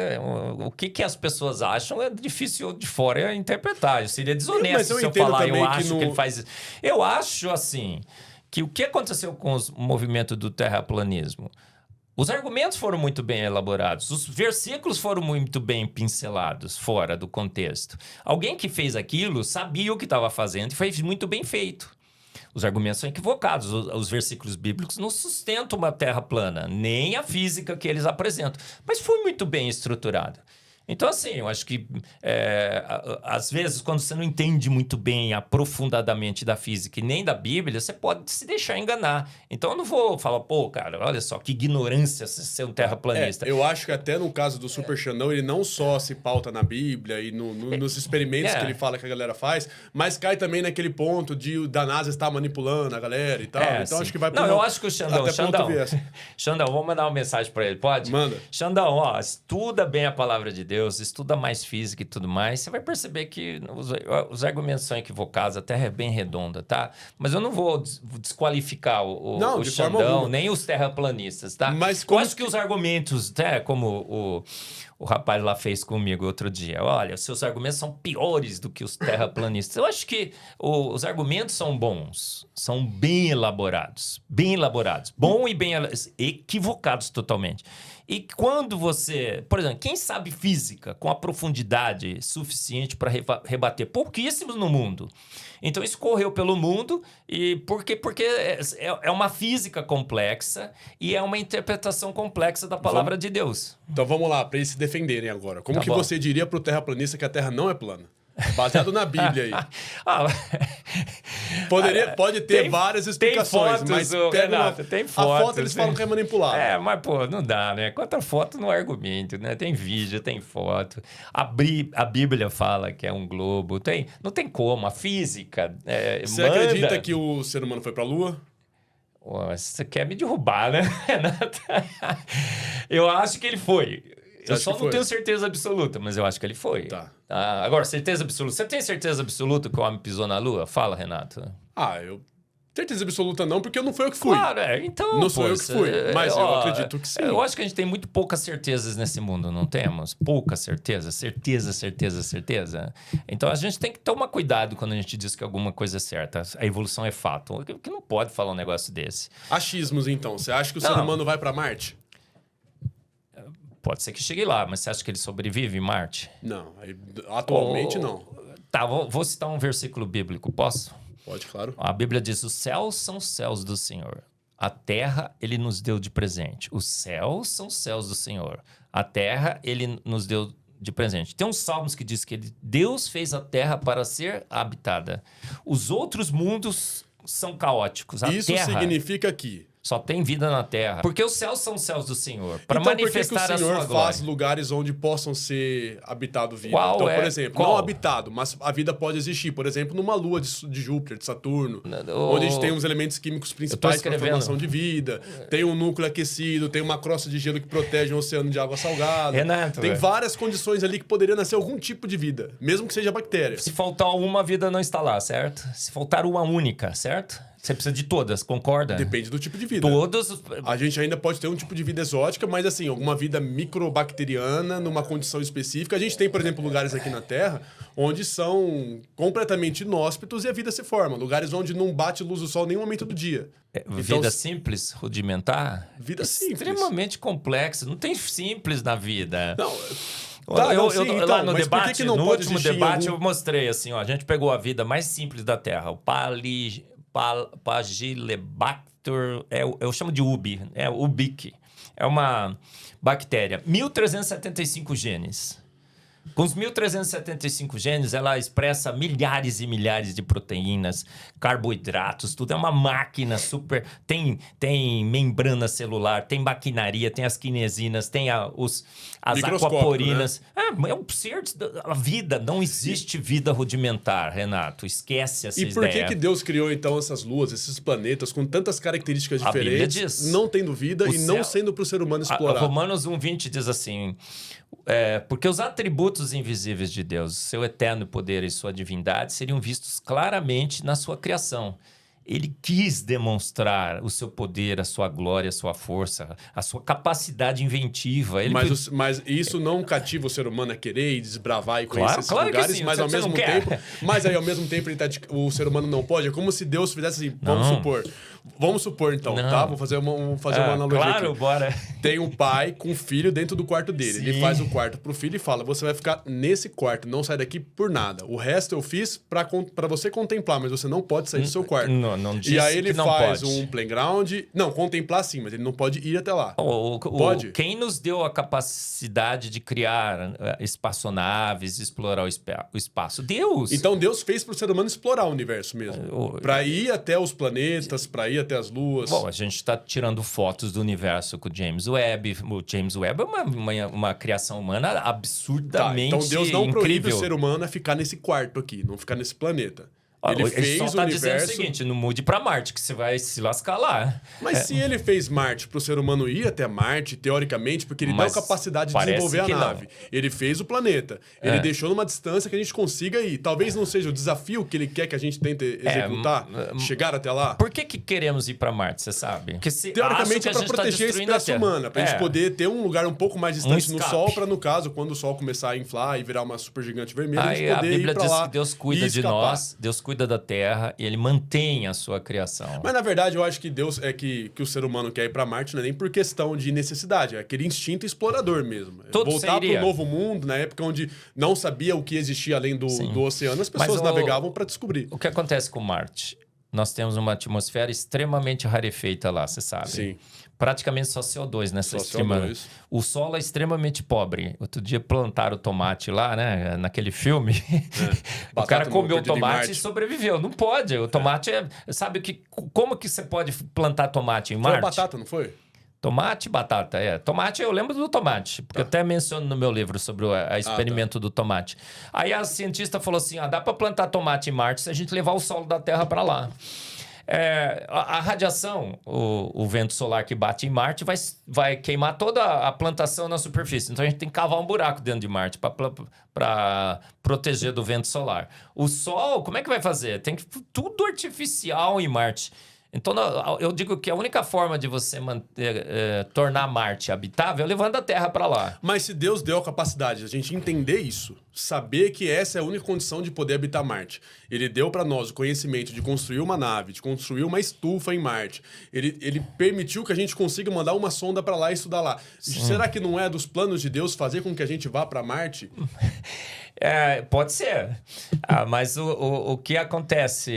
o que as pessoas acham é difícil de fora interpretar. Eu seria desonesto se eu falar, eu acho que ele faz isso. Eu acho, assim, que o que aconteceu com o movimento do terraplanismo? Os argumentos foram muito bem elaborados, os versículos foram muito bem pincelados fora do contexto. Alguém que fez aquilo sabia o que estava fazendo e fez muito bem feito. Os argumentos são equivocados. Os versículos bíblicos não sustentam uma terra plana, nem a física que eles apresentam. Mas foi muito bem estruturado. Então, assim, eu acho que, às vezes, quando você não entende muito bem aprofundadamente da física e nem da Bíblia, você pode se deixar enganar. Então, eu não vou falar, cara, olha só, que ignorância ser um terraplanista. Eu acho que até no caso do Super Xandão, ele não só se pauta na Bíblia e nos experimentos que ele fala que a galera faz, mas cai também naquele ponto da NASA estar manipulando a galera e tal. Então, sim. acho que vai... Não, eu acho que o Xandão, vamos mandar uma mensagem para ele, pode? Manda. Xandão, estuda bem a palavra de Deus, estuda mais física e tudo mais, você vai perceber que os argumentos são equivocados, a Terra é bem redonda, tá? Mas eu não vou desqualificar o Xandão, nem os terraplanistas, tá? Mas eu acho que os argumentos, como o rapaz lá fez comigo outro dia, olha, seus argumentos são piores do que os terraplanistas. Eu acho que os argumentos são bons, são bem elaborados, bom e bem equivocados totalmente. E quando você... Por exemplo, quem sabe física com a profundidade suficiente para rebater? Pouquíssimos no mundo. Então, isso correu pelo mundo porque é uma física complexa e é uma interpretação complexa da palavra de Deus. Então, vamos lá, para eles se defenderem agora. Como você diria para o terraplanista que a Terra não é plana? Baseado na Bíblia aí. Pode ter várias explicações, fotos, mas Renato, tem fotos. A foto eles falam que é manipulada. Mas, não dá, né? Quanta foto não é argumento, né? Tem vídeo, tem foto. A Bíblia fala que é um globo. Não tem como. A física Você acredita que o ser humano foi para a Lua? Você quer me derrubar, né, Renato? Eu acho que ele foi. Eu só não tenho certeza absoluta, mas eu acho que ele foi. Tá. Agora, certeza absoluta. Você tem certeza absoluta que o homem pisou na Lua? Fala, Renato. Eu Certeza absoluta não, porque não foi eu que fui. Claro, então... Não sou eu que fui, mas eu acredito que sim. Eu acho que a gente tem muito poucas certezas nesse mundo, não temos? Pouca certeza. Então a gente tem que tomar cuidado quando a gente diz que alguma coisa é certa. A evolução é fato. Que não pode falar um negócio desse. Achismos, então. Você acha que o ser humano vai para Marte? Pode ser que chegue lá, mas você acha que ele sobrevive em Marte? Não, atualmente não. Tá, vou citar um versículo bíblico, posso? Pode, claro. A Bíblia diz, os céus são os céus do Senhor. A terra, ele nos deu de presente. Os céus são os céus do Senhor. A terra, ele nos deu de presente. Tem uns salmos que diz que Deus fez a terra para ser habitada. Os outros mundos são caóticos. Isso significa que só tem vida na terra. Porque os céus são os céus do Senhor. Para então, manifestar por que o Senhor a sua glória. faz lugares onde possam ser habitado vida? Qual então, é? por exemplo, Qual? não habitado, mas a vida pode existir. Por exemplo, numa lua de Júpiter, de Saturno, onde a gente tem os elementos químicos principais para a formação de vida. Tem um núcleo aquecido, tem uma crosta de gelo que protege um oceano de água salgada. Renato, tem várias condições ali que poderia nascer algum tipo de vida, mesmo que seja bactéria. Se faltar uma, a vida não está lá, certo? Se faltar uma única, certo? Você precisa de todas, concorda? Depende do tipo de vida. Todas. A gente ainda pode ter um tipo de vida exótica, mas assim, alguma vida microbacteriana numa condição específica. A gente tem, por exemplo, lugares aqui na Terra onde são completamente inóspitos e a vida se forma. Lugares onde não bate luz do sol em nenhum momento do dia. Vida simples, rudimentar? Vida simples. Extremamente complexa. Não tem simples na vida. Não... Tá, lá no debate, no último debate, eu mostrei assim, ó, a gente pegou a vida mais simples da Terra, o Pagilebacter, eu chamo de Ubi, Ubique. É uma bactéria. 1.375 genes. Com os 1.375 genes, ela expressa milhares e milhares de proteínas, carboidratos, tudo. É uma máquina super... Tem membrana celular, tem maquinaria, tem as quinesinas, tem as aquaporinas. Né? É um ser... A vida, não existe vida rudimentar, Renato. Esquece essa ideia. E por que Deus criou, então, essas luas, esses planetas, com tantas características diferentes, não tendo vida e não sendo para o ser humano explorar? Romanos 1,20 diz assim... porque os atributos invisíveis de Deus, seu eterno poder e sua divindade, seriam vistos claramente na sua criação. Ele quis demonstrar o seu poder, a sua glória, a sua força, a sua capacidade inventiva. Mas isso não cativa o ser humano a querer e desbravar e conhecer esses lugares, que sim. Mas ao mesmo tempo... Mas aí, ao mesmo tempo, o ser humano não pode. É como se Deus fizesse assim, Vamos supor, então, tá? Vou fazer uma analogia aqui. Bora. Tem um pai com um filho dentro do quarto dele. Sim. Ele faz o quarto pro filho e fala, você vai ficar nesse quarto, não sai daqui por nada. O resto eu fiz pra você contemplar, mas você não pode sair do seu quarto. Não disse. E aí ele faz pode. um playground... Não, contemplar sim, mas ele não pode ir até lá. Pode? Quem nos deu a capacidade de criar espaçonaves, explorar o espaço? Deus! Então Deus fez pro ser humano explorar o universo mesmo. Pra ir até os planetas, pra ir até as luas. Bom, a gente está tirando fotos do universo com o James Webb. O James Webb é uma criação humana absurdamente incrível. Então Deus não proíbe o ser humano a ficar nesse quarto aqui, não ficar nesse planeta. Ele fez só tá o universo... dizendo o seguinte, não mude para Marte, que você vai se lascar lá. Mas se ele fez Marte para o ser humano ir até Marte, teoricamente, porque ele dá a capacidade de desenvolver a nave. Ele fez o planeta. Ele deixou numa distância que a gente consiga ir. Talvez não seja o desafio que ele quer que a gente tente executar, chegar até lá. Por que queremos ir para Marte, você sabe? Porque teoricamente é para proteger a espécie humana, para a gente poder ter um lugar um pouco mais distante no Sol, para, no caso, quando o Sol começar a inflar e virar uma supergigante vermelha, a gente poder ir para lá. A Bíblia diz que Deus cuida de nós, Deus cuida da Terra e ele mantém a sua criação. Mas na verdade eu acho que Deus que o ser humano quer ir para Marte não é nem por questão de necessidade, é aquele instinto explorador mesmo. Voltar para o novo mundo, na época onde não sabia o que existia além do oceano, as pessoas navegavam para descobrir. O que acontece com Marte? Nós temos uma atmosfera extremamente rarefeita lá, você sabe. Sim. Praticamente só CO2 nessa extrema. O solo é extremamente pobre. Outro dia plantaram tomate lá, né? Naquele filme. O cara comeu o tomate e sobreviveu. Não pode. O tomate Sabe como que você pode plantar tomate em Marte? Foi batata, não foi? Tomate e batata, Tomate, eu lembro do tomate, porque eu até menciono no meu livro sobre o experimento do tomate. Aí a cientista falou assim, dá para plantar tomate em Marte se a gente levar o solo da Terra para lá. A radiação, o vento solar que bate em Marte vai queimar toda a plantação na superfície. Então a gente tem que cavar um buraco dentro de Marte para proteger do vento solar. O Sol, como é que vai fazer? Tem que tudo artificial em Marte. Então, eu digo que a única forma de você tornar Marte habitável é levando a Terra para lá. Mas se Deus deu a capacidade de a gente entender isso, saber que essa é a única condição de poder habitar Marte, Ele deu para nós o conhecimento de construir uma nave, de construir uma estufa em Marte, Ele permitiu que a gente consiga mandar uma sonda para lá e estudar lá. Sim. Será que não é dos planos de Deus fazer com que a gente vá para Marte? Pode ser. Mas o que acontece?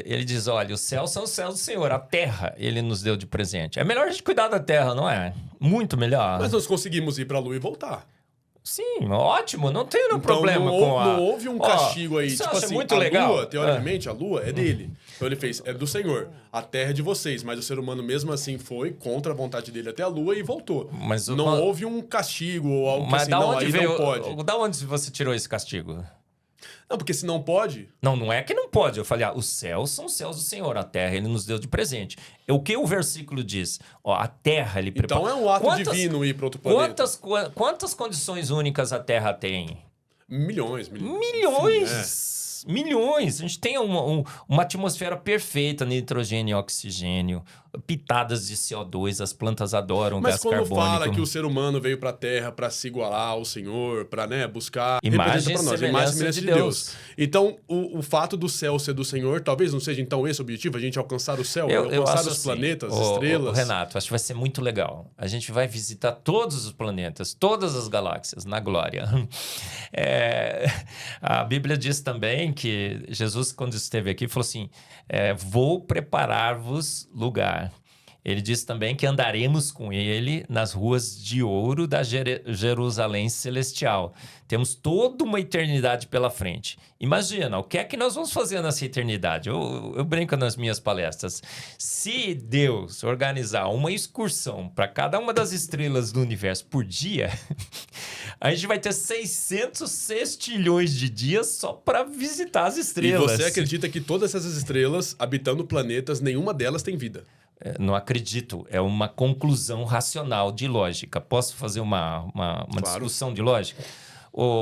Ele diz, olha, os céus são os céus do Senhor, a terra Ele nos deu de presente. É melhor a gente cuidar da terra, não é? Muito melhor. Mas nós conseguimos ir para a Lua e voltar. Sim, ótimo, não tem nenhum problema com a... Não houve um castigo aí. Tipo assim, muito legal. Lua, teoricamente, a Lua é dele. Então ele fez, é do Senhor. A Terra é de vocês. Mas o ser humano mesmo assim foi contra a vontade dele até a Lua e voltou. Mas não houve um castigo ou algo que assim, não, aí não pode. Da onde você tirou esse castigo? Não, porque se não pode... Não é que não pode. Eu falei, os céus são os céus do Senhor. A terra Ele nos deu de presente. O que o versículo diz? A terra Ele prepara... Então é um ato divino ir para outro planeta. Quantas condições únicas a terra tem? Milhões. Milhões! Milhões! A gente tem uma atmosfera perfeita, nitrogênio e oxigênio, pitadas de CO2, as plantas adoram gás carbônico. Mas quando fala que o ser humano veio para a Terra para se igualar ao Senhor, para buscar... Imagem e semelhança de Deus. Então, o fato do céu ser do Senhor, talvez não seja então esse o objetivo, a gente alcançar o céu, alcançar os planetas, estrelas. Renato, acho que vai ser muito legal. A gente vai visitar todos os planetas, todas as galáxias, na glória. A Bíblia diz também que Jesus, quando esteve aqui, falou assim, vou preparar-vos lugar. Ele diz também que andaremos com ele nas ruas de ouro da Jerusalém celestial. Temos toda uma eternidade pela frente. Imagina, o que é que nós vamos fazer nessa eternidade? Eu brinco nas minhas palestras. Se Deus organizar uma excursão para cada uma das estrelas do universo por dia, a gente vai ter 600 sextilhões de dias só para visitar as estrelas. E você acredita que todas essas estrelas, habitando planetas, nenhuma delas tem vida? Não acredito. É uma conclusão racional de lógica. Posso fazer uma claro. discussão de lógica?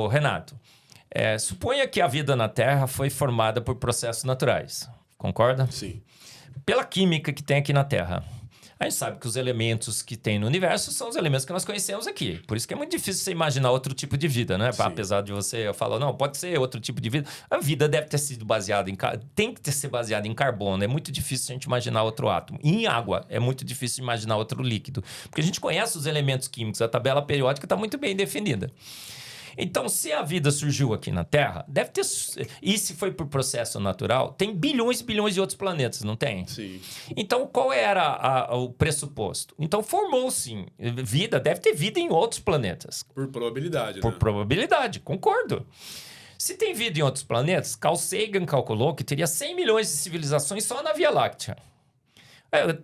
Renato, suponha que a vida na Terra foi formada por processos naturais. Concorda? Sim. Pela química que tem aqui na Terra. A gente sabe que os elementos que tem no universo são os elementos que nós conhecemos aqui. Por isso que é muito difícil você imaginar outro tipo de vida, né? Sim. Apesar de você falar, não, pode ser outro tipo de vida. A vida deve ter sido baseada tem que ser baseada em carbono. É muito difícil a gente imaginar outro átomo. E em água, é muito difícil imaginar outro líquido. Porque a gente conhece os elementos químicos, a tabela periódica está muito bem definida. Então, se a vida surgiu aqui na Terra, deve ter... E se foi por processo natural, tem bilhões e bilhões de outros planetas, não tem? Sim. Então, qual era o pressuposto? Então, formou, sim. Vida, deve ter vida em outros planetas. Por probabilidade, Por probabilidade, concordo. Se tem vida em outros planetas, Carl Sagan calculou que teria 100 milhões de civilizações só na Via Láctea.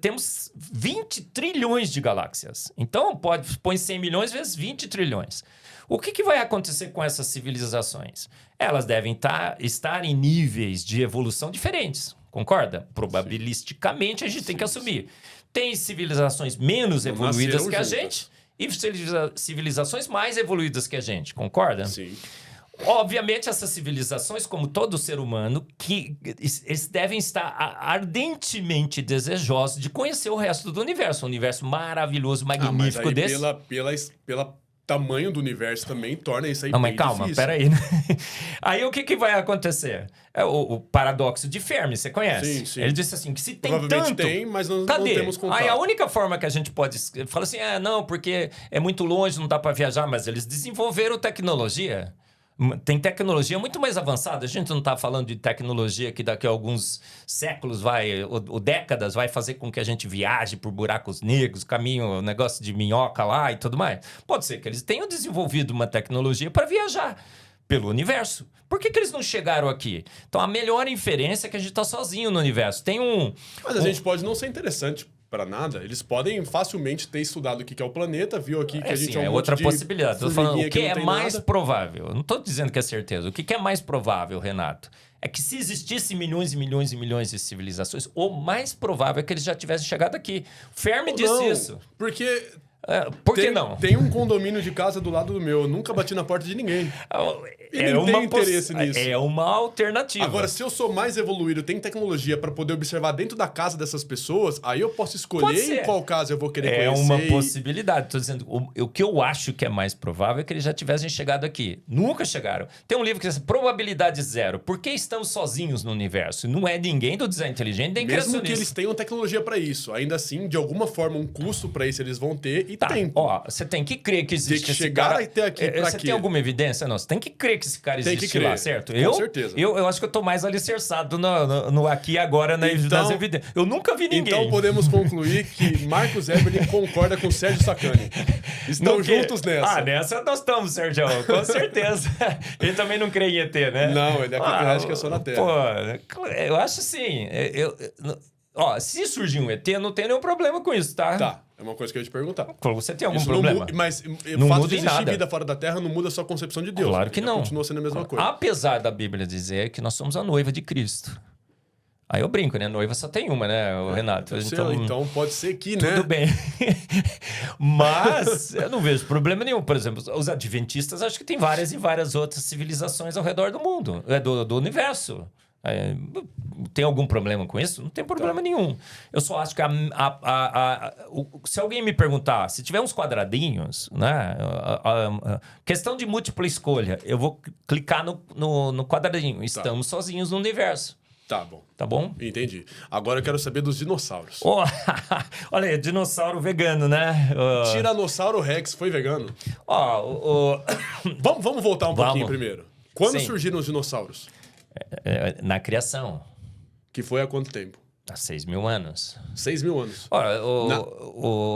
Temos 20 trilhões de galáxias. Então, põe 100 milhões vezes 20 trilhões. O que vai acontecer com essas civilizações? Elas devem estar em níveis de evolução diferentes, concorda? Probabilisticamente, a gente tem que assumir. Tem civilizações menos evoluídas que a gente e civilizações mais evoluídas que a gente, concorda? Sim. Obviamente, essas civilizações, como todo ser humano, eles devem estar ardentemente desejosos de conhecer o resto do universo. Um universo maravilhoso, magnífico mas aí desse. Pela tamanho do universo também torna isso aí bem difícil. Mas calma, peraí. Aí o que vai acontecer? O paradoxo de Fermi, você conhece? Sim. Ele disse assim, que se tem provavelmente tanto... tem, mas não temos contato. Aí a única forma que a gente pode... Fala assim, não, porque é muito longe, não dá para viajar, mas eles desenvolveram tecnologia. Tem tecnologia muito mais avançada. A gente não está falando de tecnologia que daqui a alguns séculos ou décadas vai fazer com que a gente viaje por buracos negros, caminho, negócio de minhoca lá e tudo mais. Pode ser que eles tenham desenvolvido uma tecnologia para viajar pelo universo. Por que eles não chegaram aqui? Então, a melhor inferência é que a gente está sozinho no universo. Mas a gente pode não ser interessante para nada, eles podem facilmente ter estudado o que é o planeta, viu aqui que a gente é um outra monte de possibilidade. Estou falando o que é mais nada. provável. Eu não estou dizendo que é certeza. O que é mais provável, Renato? É que se existissem milhões e milhões e milhões de civilizações, o mais provável é que eles já tivessem chegado aqui. Fermi disse isso. Porque... Por que não? Tem um condomínio de casa do lado do meu. Eu nunca bati na porta de ninguém. E nem tem interesse nisso. É uma alternativa. Agora, se eu sou mais evoluído, tenho tecnologia para poder observar dentro da casa dessas pessoas, aí eu posso escolher em qual casa eu vou querer conhecer. É uma possibilidade. Estou dizendo, o que eu acho que é mais provável é que eles já tivessem chegado aqui. Nunca chegaram. Tem um livro que diz probabilidade zero. Por que estamos sozinhos no universo? Não é ninguém do design inteligente, nem criacionista. Mesmo que eles tenham tecnologia para isso. Ainda assim, de alguma forma, um custo para isso eles vão ter e tempo. Ó, você tem que crer que existe que esse chegar cara. até aqui pra você quê? tem alguma evidência? Não, você tem que crer que esse cara existe lá, certo? Com certeza. Eu acho que eu tô mais alicerçado no aqui e agora das evidências. Eu nunca vi ninguém. Então podemos concluir que Marcos Eberlin concorda com Sérgio Sacani. Estão juntos nessa. Nessa nós estamos, Sérgio, com certeza. Ele também não crê em ET, né? Não, ele acha que é só na Terra. Pô, eu acho assim. Se surgir um ET, eu não tenho nenhum problema com isso, tá? Tá. É uma coisa que eu ia te perguntar. Você tem algum problema? Mas não o fato muda de em existir nada. vida fora da Terra não muda a sua concepção de Deus. Claro que não. Continua sendo a mesma coisa. Apesar da Bíblia dizer que nós somos a noiva de Cristo. Aí eu brinco, né? Noiva só tem uma, né, Renato? Então pode ser que, né? Tudo bem. Mas eu não vejo problema nenhum. Por exemplo, os adventistas acham que tem várias e várias outras civilizações ao redor do mundo, do universo. Tem algum problema com isso? Não tem problema nenhum. Eu só acho que se alguém me perguntar, se tiver uns quadradinhos, né? Questão de múltipla escolha, eu vou clicar no quadradinho. Estamos sozinhos no universo. Tá bom. Tá bom? Entendi. Agora eu quero saber dos dinossauros. Olha aí, dinossauro vegano, né? Tiranossauro Rex foi vegano? Vamos voltar um pouquinho primeiro. Quando surgiram os dinossauros? Na criação. Que foi há quanto tempo? Há 6.000 anos. 6.000 anos. Olha,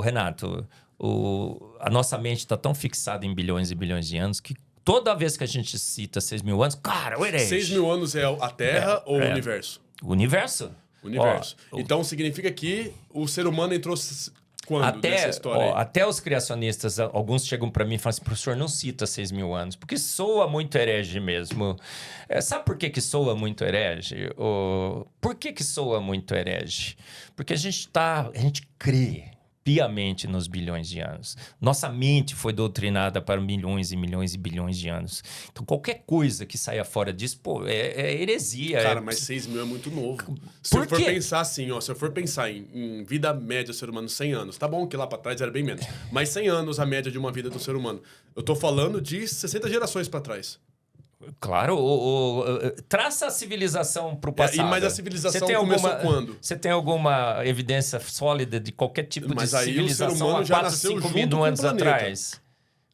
Renato, a nossa mente está tão fixada em bilhões e bilhões de anos que toda vez que a gente cita 6.000 anos, cara, o herege. 6.000 anos é a Terra ou o universo? O universo. Então significa que o ser humano entrou quando nessa história aí? Até os criacionistas, alguns chegam para mim e falam assim, professor, não cita 6.000 anos, porque soa muito herege mesmo. Sabe por que soa muito herege? Por que soa muito herege? Porque a gente crê piamente nos bilhões de anos. Nossa mente foi doutrinada para milhões e milhões e bilhões de anos. Então, qualquer coisa que saia fora disso, é heresia. Cara, mas 6.000 é muito novo. Se eu for pensar assim, se eu for pensar em vida média do ser humano, 100 anos, tá bom que lá para trás era bem menos, mas 100 anos a média de uma vida do ser humano. Eu tô falando de 60 gerações para trás. Claro, traça a civilização para o passado. Mas a civilização começou quando? Você tem alguma evidência sólida de qualquer tipo de civilização há 4, 5 mil anos atrás?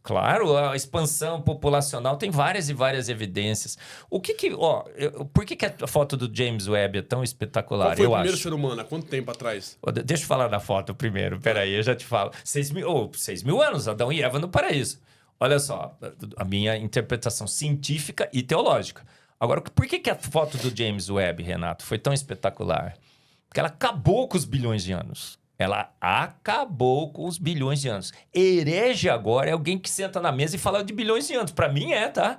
Claro, a expansão populacional tem várias e várias evidências. Por que a foto do James Webb é tão espetacular? Qual foi o primeiro ser humano? Há quanto tempo atrás? Deixa eu falar da foto primeiro. Peraí, eu já te falo. 6.000 anos, Adão e Eva no paraíso. Olha só, a minha interpretação científica e teológica. Agora, por que a foto do James Webb, Renato, foi tão espetacular? Porque ela acabou com os bilhões de anos. Ela acabou com os bilhões de anos. Herege agora é alguém que senta na mesa e fala de bilhões de anos. Para mim tá?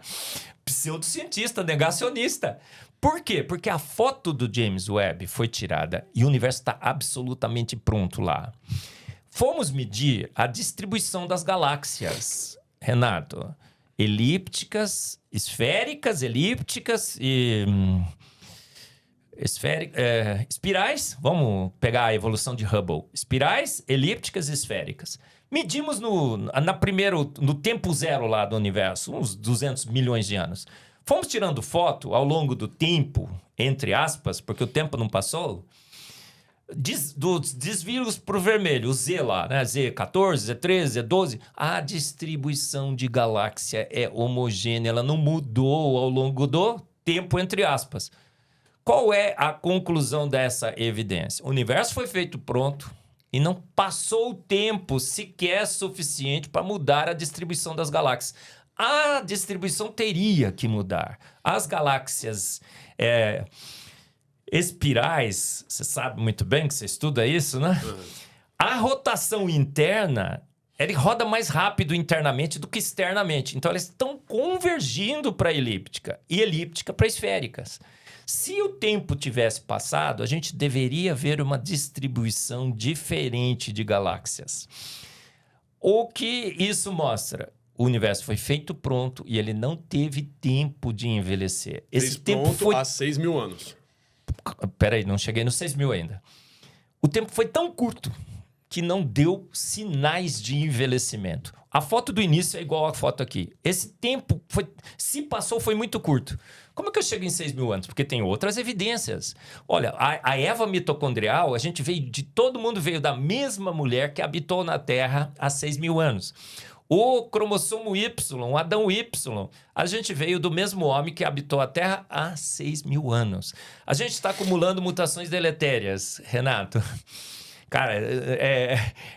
Pseudocientista, negacionista. Por quê? Porque a foto do James Webb foi tirada e o universo está absolutamente pronto lá. Fomos medir a distribuição das galáxias. Renato, elípticas, esféricas, elípticas e espirais. Vamos pegar a evolução de Hubble. Espirais, elípticas e esféricas. Medimos no tempo zero lá do universo, uns 200 milhões de anos. Fomos tirando foto ao longo do tempo, entre aspas, porque o tempo não passou, dos desvios para o vermelho, o Z lá, né? Z14, Z13, Z12, a distribuição de galáxia é homogênea, ela não mudou ao longo do tempo, entre aspas. Qual é a conclusão dessa evidência? O universo foi feito pronto e não passou o tempo sequer suficiente para mudar a distribuição das galáxias. A distribuição teria que mudar. As galáxias espirais, você sabe muito bem que você estuda isso, né? A rotação interna, ele roda mais rápido internamente do que externamente. Então, elas estão convergindo para a elíptica e elíptica para esféricas. Se o tempo tivesse passado, a gente deveria ver uma distribuição diferente de galáxias. O que isso mostra? O universo foi feito pronto e ele não teve tempo de envelhecer. Esse tempo foi há 6 mil anos. Peraí, não cheguei nos 6 mil ainda. O tempo foi tão curto que não deu sinais de envelhecimento. A foto do início é igual à foto aqui. Esse tempo, se passou, foi muito curto. Como é que eu chego em 6 mil anos? Porque tem outras evidências. Olha, a Eva mitocondrial, todo mundo veio da mesma mulher que habitou na Terra há 6 mil anos. O cromossomo Y, o Adão Y, a gente veio do mesmo homem que habitou a Terra há 6 mil anos. A gente está acumulando mutações deletérias, Renato. Cara,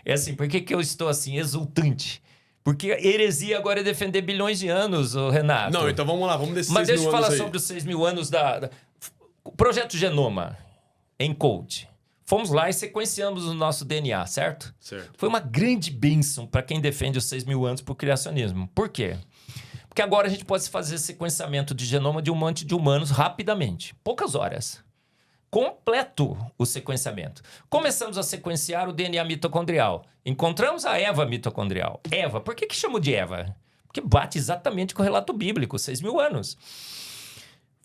assim, por que eu estou assim, exultante? Porque heresia agora é defender bilhões de anos, Renato. Não, então vamos lá, vamos desses 6 mil anos. Mas deixa eu falar sobre os 6 mil anos o Projeto Genoma, ENCODE. Fomos lá e sequenciamos o nosso DNA, certo? Certo. Foi uma grande bênção para quem defende os 6 mil anos por criacionismo. Por quê? Porque agora a gente pode fazer sequenciamento de genoma de um monte de humanos rapidamente. Poucas horas. Completo o sequenciamento. Começamos a sequenciar o DNA mitocondrial. Encontramos a Eva mitocondrial. Eva, por que chamou de Eva? Porque bate exatamente com o relato bíblico, 6 mil anos.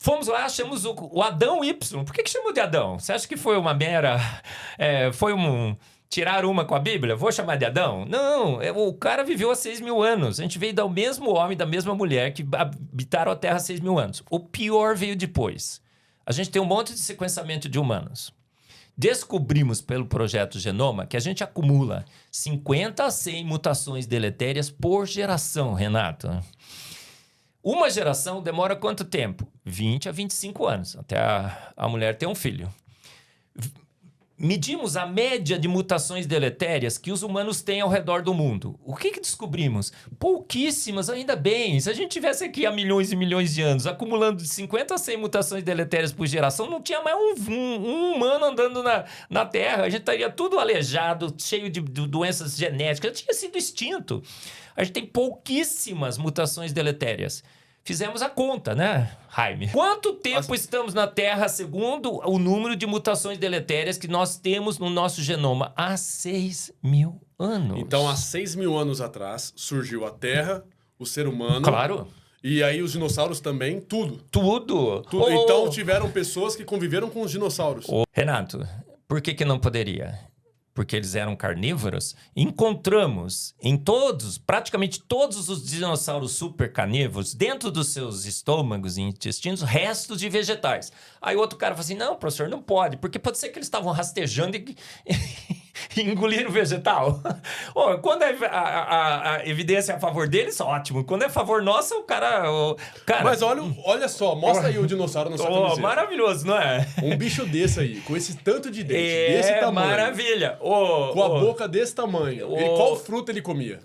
Fomos lá, achamos o Adão Y. Por que chamou de Adão? Você acha que foi uma mera... tirar uma com a Bíblia? Vou chamar de Adão? Não, o cara viveu há 6 mil anos. A gente veio do mesmo homem, da mesma mulher que habitaram a Terra há 6 mil anos. O pior veio depois. A gente tem um monte de sequenciamento de humanos. Descobrimos pelo Projeto Genoma que a gente acumula 50 a 100 mutações deletérias por geração, Renato. Uma geração demora quanto tempo? 20 a 25 anos, até a mulher ter um filho. Medimos a média de mutações deletérias que os humanos têm ao redor do mundo. O que descobrimos? Pouquíssimas, ainda bem. Se a gente tivesse aqui há milhões e milhões de anos, acumulando de 50 a 100 mutações deletérias por geração, não tinha mais um humano andando na Terra. A gente estaria tudo aleijado, cheio de doenças genéticas. Tinha sido extinto. A gente tem pouquíssimas mutações deletérias. Fizemos a conta, né, Jaime? Quanto tempo estamos na Terra segundo o número de mutações deletérias que nós temos no nosso genoma? Há 6 mil anos. Então, há 6 mil anos atrás, surgiu a Terra, o ser humano... Claro. E aí os dinossauros também, tudo. Tudo. Então, tiveram pessoas que conviveram com os dinossauros. Renato, por que não poderia? Porque eles eram carnívoros. Encontramos em praticamente todos os dinossauros super carnívoros, dentro dos seus estômagos e intestinos, restos de vegetais. Aí o outro cara fala assim, não, professor, não pode, porque pode ser que eles estavam rastejando e engoliram o vegetal. Quando a evidência é a favor deles, ótimo. Quando é a favor nossa, o cara... Mas olha só, mostra aí o dinossauro na sua camiseta. Maravilhoso, não é? Um bicho desse aí, com esse tanto de dente, desse tamanho. Maravilha. Com a boca desse tamanho. Qual fruta ele comia?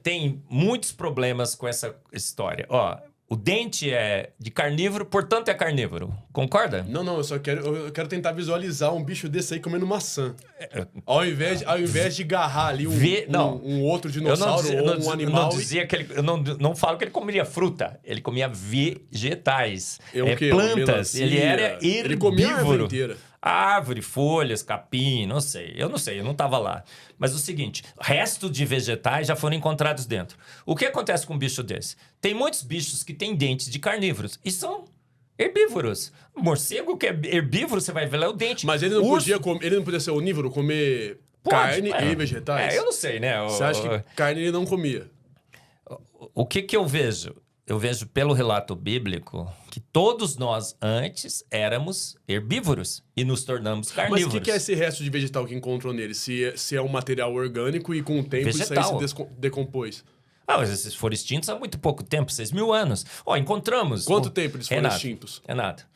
Tem muitos problemas com essa história. O dente é de carnívoro, portanto é carnívoro. Concorda? Não, eu quero tentar visualizar um bicho desse aí comendo maçã. Ao invés de agarrar ali um outro dinossauro ou um animal. Eu não falo que ele comeria fruta. Ele comia vegetais. Plantas. Plantas. Ele era herbívoro. Ele comia a árvore inteira. Árvore, folhas, capim, não sei. Eu não estava lá. Mas o seguinte, restos de vegetais já foram encontrados dentro. O que acontece com um bicho desse? Tem muitos bichos que têm dentes de carnívoros e são herbívoros. Morcego que é herbívoro, você vai ver lá o dente. Mas ele não podia ser onívoro, comer carne e vegetais? Eu não sei, né? Você acha que carne ele não comia? O que eu vejo? Eu vejo pelo relato bíblico que todos nós antes éramos herbívoros e nos tornamos carnívoros. Mas o que é esse resto de vegetal que encontrou nele? Se é um material orgânico e com o tempo vegetal. Isso aí se decompôs? Mas esses foram extintos há muito pouco tempo, 6 mil anos. Encontramos... Quanto tempo eles foram extintos? Renato,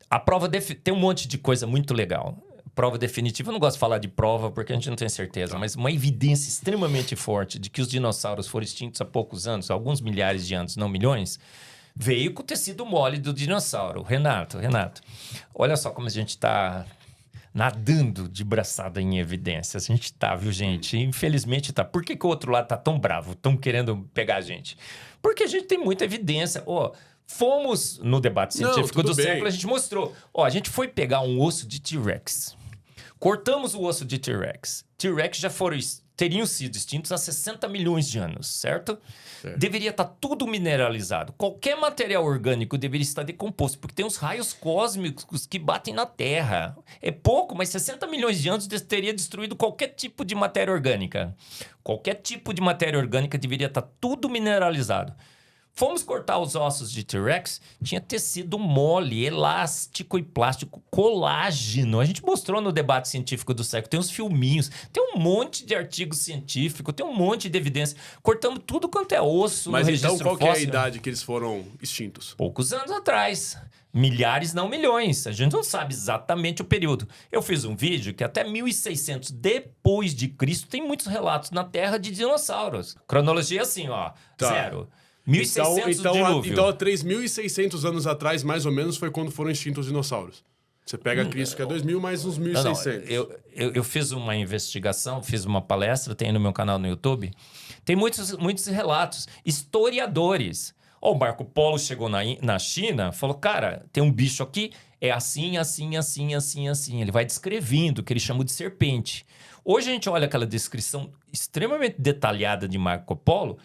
a prova tem um monte de coisa muito legal. Prova definitiva, eu não gosto de falar de prova porque a gente não tem certeza, mas uma evidência extremamente forte de que os dinossauros foram extintos há poucos anos, alguns milhares de anos, não milhões, veio com o tecido mole do dinossauro. Renato, olha só como a gente está nadando de braçada em evidência. A gente tá, viu, gente? Infelizmente tá. Por que o outro lado tá tão bravo, tão querendo pegar a gente? Porque a gente tem muita evidência. Fomos no debate científico do século, a gente mostrou. A gente foi pegar um osso de T-Rex. Cortamos o osso de T-Rex. T-Rex teriam sido extintos há 60 milhões de anos, certo? Deveria estar tudo mineralizado. Qualquer material orgânico deveria estar decomposto, porque tem os raios cósmicos que batem na Terra. É pouco, mas 60 milhões de anos teria destruído qualquer tipo de matéria orgânica. Qualquer tipo de matéria orgânica deveria estar tudo mineralizado. Fomos cortar os ossos de T-Rex, tinha tecido mole, elástico e plástico, colágeno. A gente mostrou no debate científico do século, tem uns filminhos, tem um monte de artigo científico, tem um monte de evidência. Cortamos tudo quanto é osso. Mas então qual que é a idade que eles foram extintos? Poucos anos atrás. Milhares, não milhões. A gente não sabe exatamente o período. Eu fiz um vídeo que até 1600 depois de Cristo tem muitos relatos na Terra de dinossauros. Cronologia assim, zero. 1600 dilúvio. Então, há 3.600 anos atrás, mais ou menos, foi quando foram extintos os dinossauros. Você pega Cristo, que é 2000, mais uns 1.600. Eu fiz uma investigação, fiz uma palestra, tem no meu canal no YouTube. Tem muitos relatos. Historiadores. O Marco Polo chegou na China, falou, cara, tem um bicho aqui, é assim, assim, assim, assim, assim. Ele vai descrevendo, que ele chama de serpente. Hoje a gente olha aquela descrição extremamente detalhada de Marco Polo,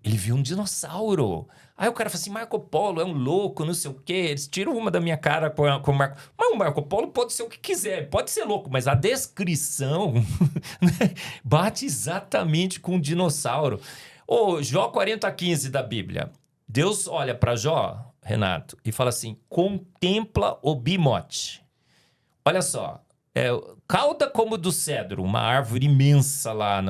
ele viu um dinossauro. Aí o cara fala assim, Marco Polo é um louco, não sei o quê. Eles tiram uma da minha cara com o Marco... Mas o Marco Polo pode ser o que quiser, pode ser louco, mas a descrição bate exatamente com um dinossauro. Jó 40:15 da Bíblia. Deus olha para Jó, Renato, e fala assim, contempla o bimote. Olha só, cauda como do cedro, uma árvore imensa lá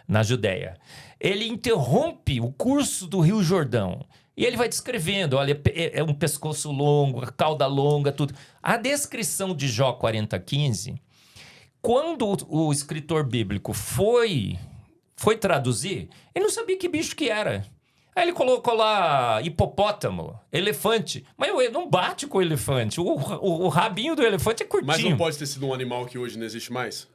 na Judéia. Ele interrompe o curso do Rio Jordão. E ele vai descrevendo, olha, é um pescoço longo, a cauda longa, tudo. A descrição de Jó 40:15, quando o escritor bíblico foi traduzir, ele não sabia que bicho que era. Aí ele colocou lá hipopótamo, elefante. Mas não bate com o elefante. O rabinho do elefante é curtinho. Mas não pode ter sido um animal que hoje não existe mais?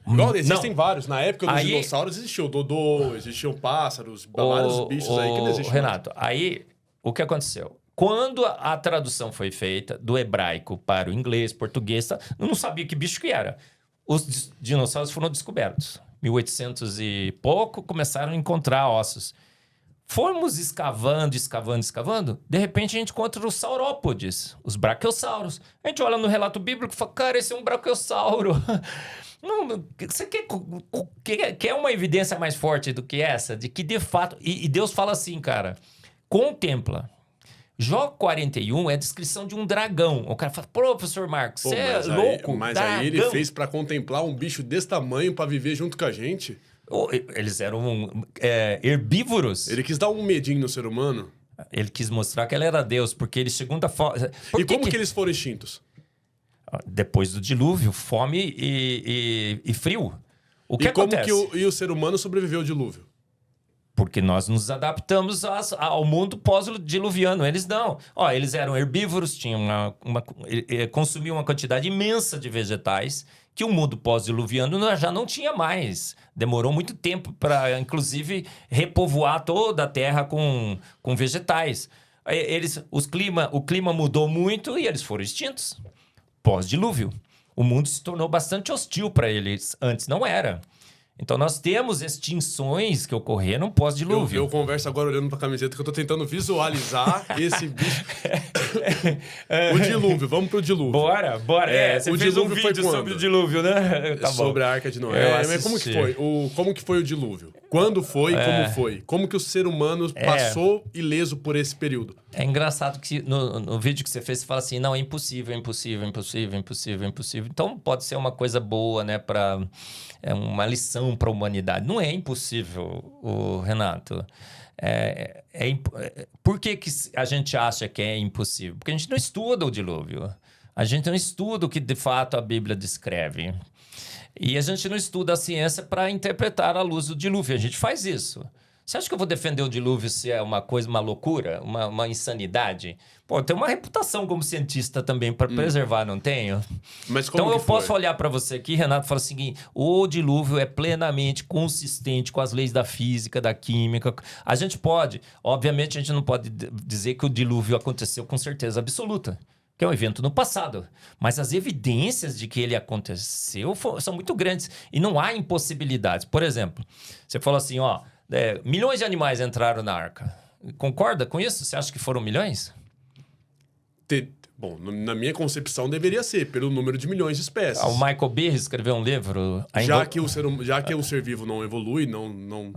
Igual, existem vários. Na época dos dinossauros existia o dodô, existiam pássaros, vários bichos aí que não existem Renato, mais. Aí o que aconteceu? Quando a tradução foi feita do hebraico para o inglês, português, eu não sabia que bicho que era. Os dinossauros foram descobertos. 1800 e pouco, começaram a encontrar ossos. Fomos escavando, de repente a gente encontra os saurópodes, os braquiossauros. A gente olha no relato bíblico e fala, cara, esse é um braquiossauro. Não, você quer uma evidência mais forte do que essa? De que, de fato... E Deus fala assim, cara, contempla. Jó 41 é a descrição de um dragão. O cara fala, professor Marcos, você é louco, mas dragão. Aí ele fez para contemplar um bicho desse tamanho para viver junto com a gente? Eles eram herbívoros. Ele quis dar um medinho no ser humano? Ele quis mostrar que ele era Deus, porque ele, segundo a... E como que eles foram extintos? Depois do dilúvio, fome e frio. O que acontece? Como que o ser humano sobreviveu ao dilúvio? Porque nós nos adaptamos ao mundo pós-diluviano. Eles não. Eles eram herbívoros, tinham consumiam uma quantidade imensa de vegetais que o mundo pós-diluviano já não tinha mais. Demorou muito tempo para, inclusive, repovoar toda a terra com vegetais. O clima mudou muito e eles foram extintos. Pós-dilúvio. O mundo se tornou bastante hostil para eles. Antes não era. Então, nós temos extinções que ocorreram pós-dilúvio. Eu converso agora olhando para a camiseta que eu estou tentando visualizar esse bicho. O dilúvio, vamos pro dilúvio. Bora. Você o fez dilúvio um vídeo foi sobre o dilúvio, né? Tá sobre bom. a Arca de Noé. Mas como que foi? Como que foi o dilúvio? Quando foi e como foi? Como que o ser humano passou ileso por esse período? É engraçado que no vídeo que você fez, você fala assim, não, é impossível. Então, pode ser uma coisa boa, né, uma lição para a humanidade. Não é impossível, Renato. Por que a gente acha que é impossível? Porque a gente não estuda o dilúvio. A gente não estuda o que, de fato, a Bíblia descreve. E a gente não estuda a ciência para interpretar à luz do dilúvio. A gente faz isso. Você acha que eu vou defender o dilúvio se é uma coisa, uma loucura, uma insanidade? Pô, eu tenho uma reputação como cientista também para preservar, não tenho? Mas como Então que eu posso foi? olhar para você aqui, Renato, e falar o seguinte: o dilúvio é plenamente consistente com as leis da física, da química. A gente pode, obviamente, a gente não pode dizer que o dilúvio aconteceu com certeza absoluta, que é um evento no passado. Mas as evidências de que ele aconteceu são muito grandes e não há impossibilidades. Por exemplo, você falou assim, ó, milhões de animais entraram na arca. Concorda com isso? Você acha que foram milhões? Bom, na minha concepção deveria ser, pelo número de milhões de espécies. O Michael Behe escreveu um livro... Já que o ser vivo não evolui, não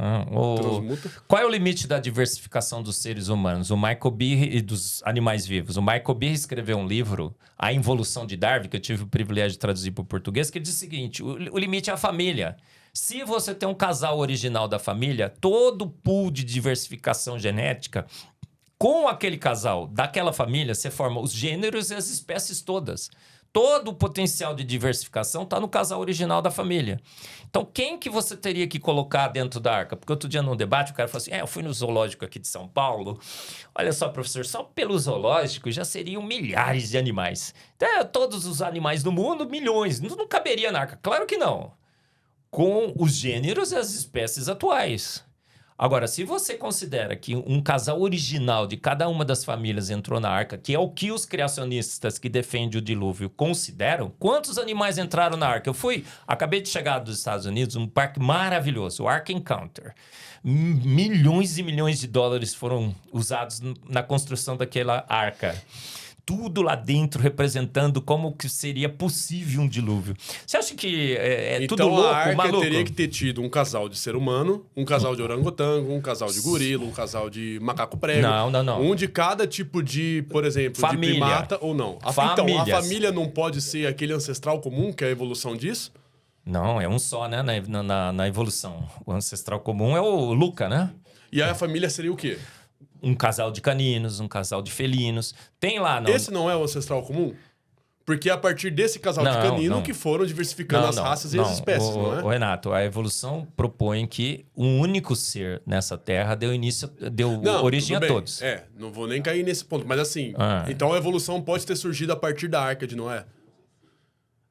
transmuta. Qual é o limite da diversificação dos seres humanos? O Michael Behe e dos animais vivos. O Michael Behe escreveu um livro, A Involução de Darwin, que eu tive o privilégio de traduzir para o português, que diz o seguinte, o limite é a família. Se você tem um casal original da família, todo o pool de diversificação genética... Com aquele casal, daquela família, você forma os gêneros e as espécies todas. Todo o potencial de diversificação está no casal original da família. Então, quem que você teria que colocar dentro da arca? Porque outro dia, num debate, o cara falou assim, eu fui no zoológico aqui de São Paulo. Olha só, professor, só pelo zoológico já seriam milhares de animais. Então, todos os animais do mundo, milhões. Não caberia na arca. Claro que não. Com os gêneros e as espécies atuais. Agora, se você considera que um casal original de cada uma das famílias entrou na arca, que é o que os criacionistas que defendem o dilúvio consideram, quantos animais entraram na arca? Acabei de chegar dos Estados Unidos, um parque maravilhoso, o Ark Encounter. Milhões e milhões de dólares foram usados na construção daquela arca. Tudo lá dentro representando como que seria possível um dilúvio. Você acha que então, tudo louco, a arca maluco? teria que ter tido um casal de ser humano, um casal de orangotango, um casal de gorila, um casal de macaco prego. Não. Um de cada tipo de, por exemplo, Família. de primata ou não. Então, a família não pode ser aquele ancestral comum, que é a evolução disso? Não, é um só, né, na evolução. O ancestral comum é o Luca, né? E aí a família seria o quê? Um casal de caninos, um casal de felinos. Tem lá... Esse não é o ancestral comum? Porque é a partir desse casal de canino que foram diversificando as raças e as espécies, não é? Renato, a evolução propõe que um único ser nessa Terra deu origem a todos. Não vou nem cair nesse ponto. Mas assim, então a evolução pode ter surgido a partir da Arca de Noé.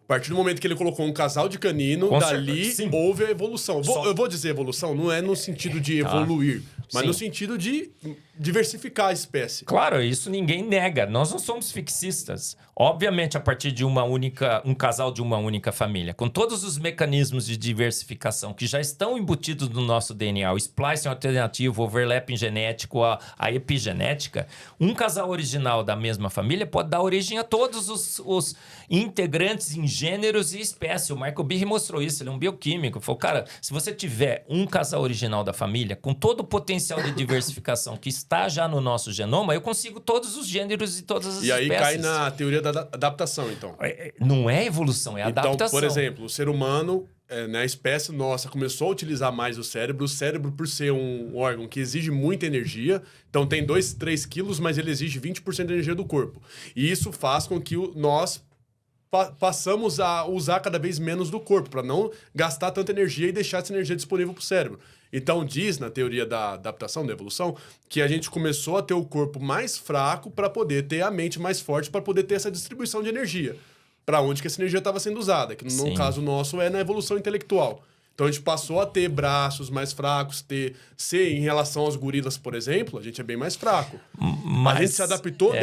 A partir do momento que ele colocou um casal de canino, dali houve a evolução. Eu vou dizer evolução, não é no sentido de evoluir, mas no sentido de diversificar a espécie. Claro, isso ninguém nega. Nós não somos fixistas. Obviamente, a partir de um casal de uma única família, com todos os mecanismos de diversificação que já estão embutidos no nosso DNA, o splicing alternativo, o overlapping genético, a epigenética, um casal original da mesma família pode dar origem a todos os integrantes em gêneros e espécies. O Michael Behe mostrou isso, ele é um bioquímico. Falou, cara, se você tiver um casal original da família, com todo o potencial de diversificação que está já no nosso genoma, eu consigo todos os gêneros e todas as espécies. E aí cai na teoria da adaptação, então. Não é evolução, é adaptação. Então, por exemplo, o ser humano, a espécie nossa, começou a utilizar mais o cérebro, por ser um órgão que exige muita energia, então tem 2, 3 quilos, mas ele exige 20% da energia do corpo. E isso faz com que nós passamos a usar cada vez menos do corpo, para não gastar tanta energia e deixar essa energia disponível para o cérebro. Então diz, na teoria da adaptação, da evolução, que a gente começou a ter o corpo mais fraco para poder ter a mente mais forte, para poder ter essa distribuição de energia. Para onde que essa energia estava sendo usada, que no caso nosso é na evolução intelectual. Então a gente passou a ter braços mais fracos, ser em relação aos gorilas, por exemplo, a gente é bem mais fraco. Mas a gente se adaptou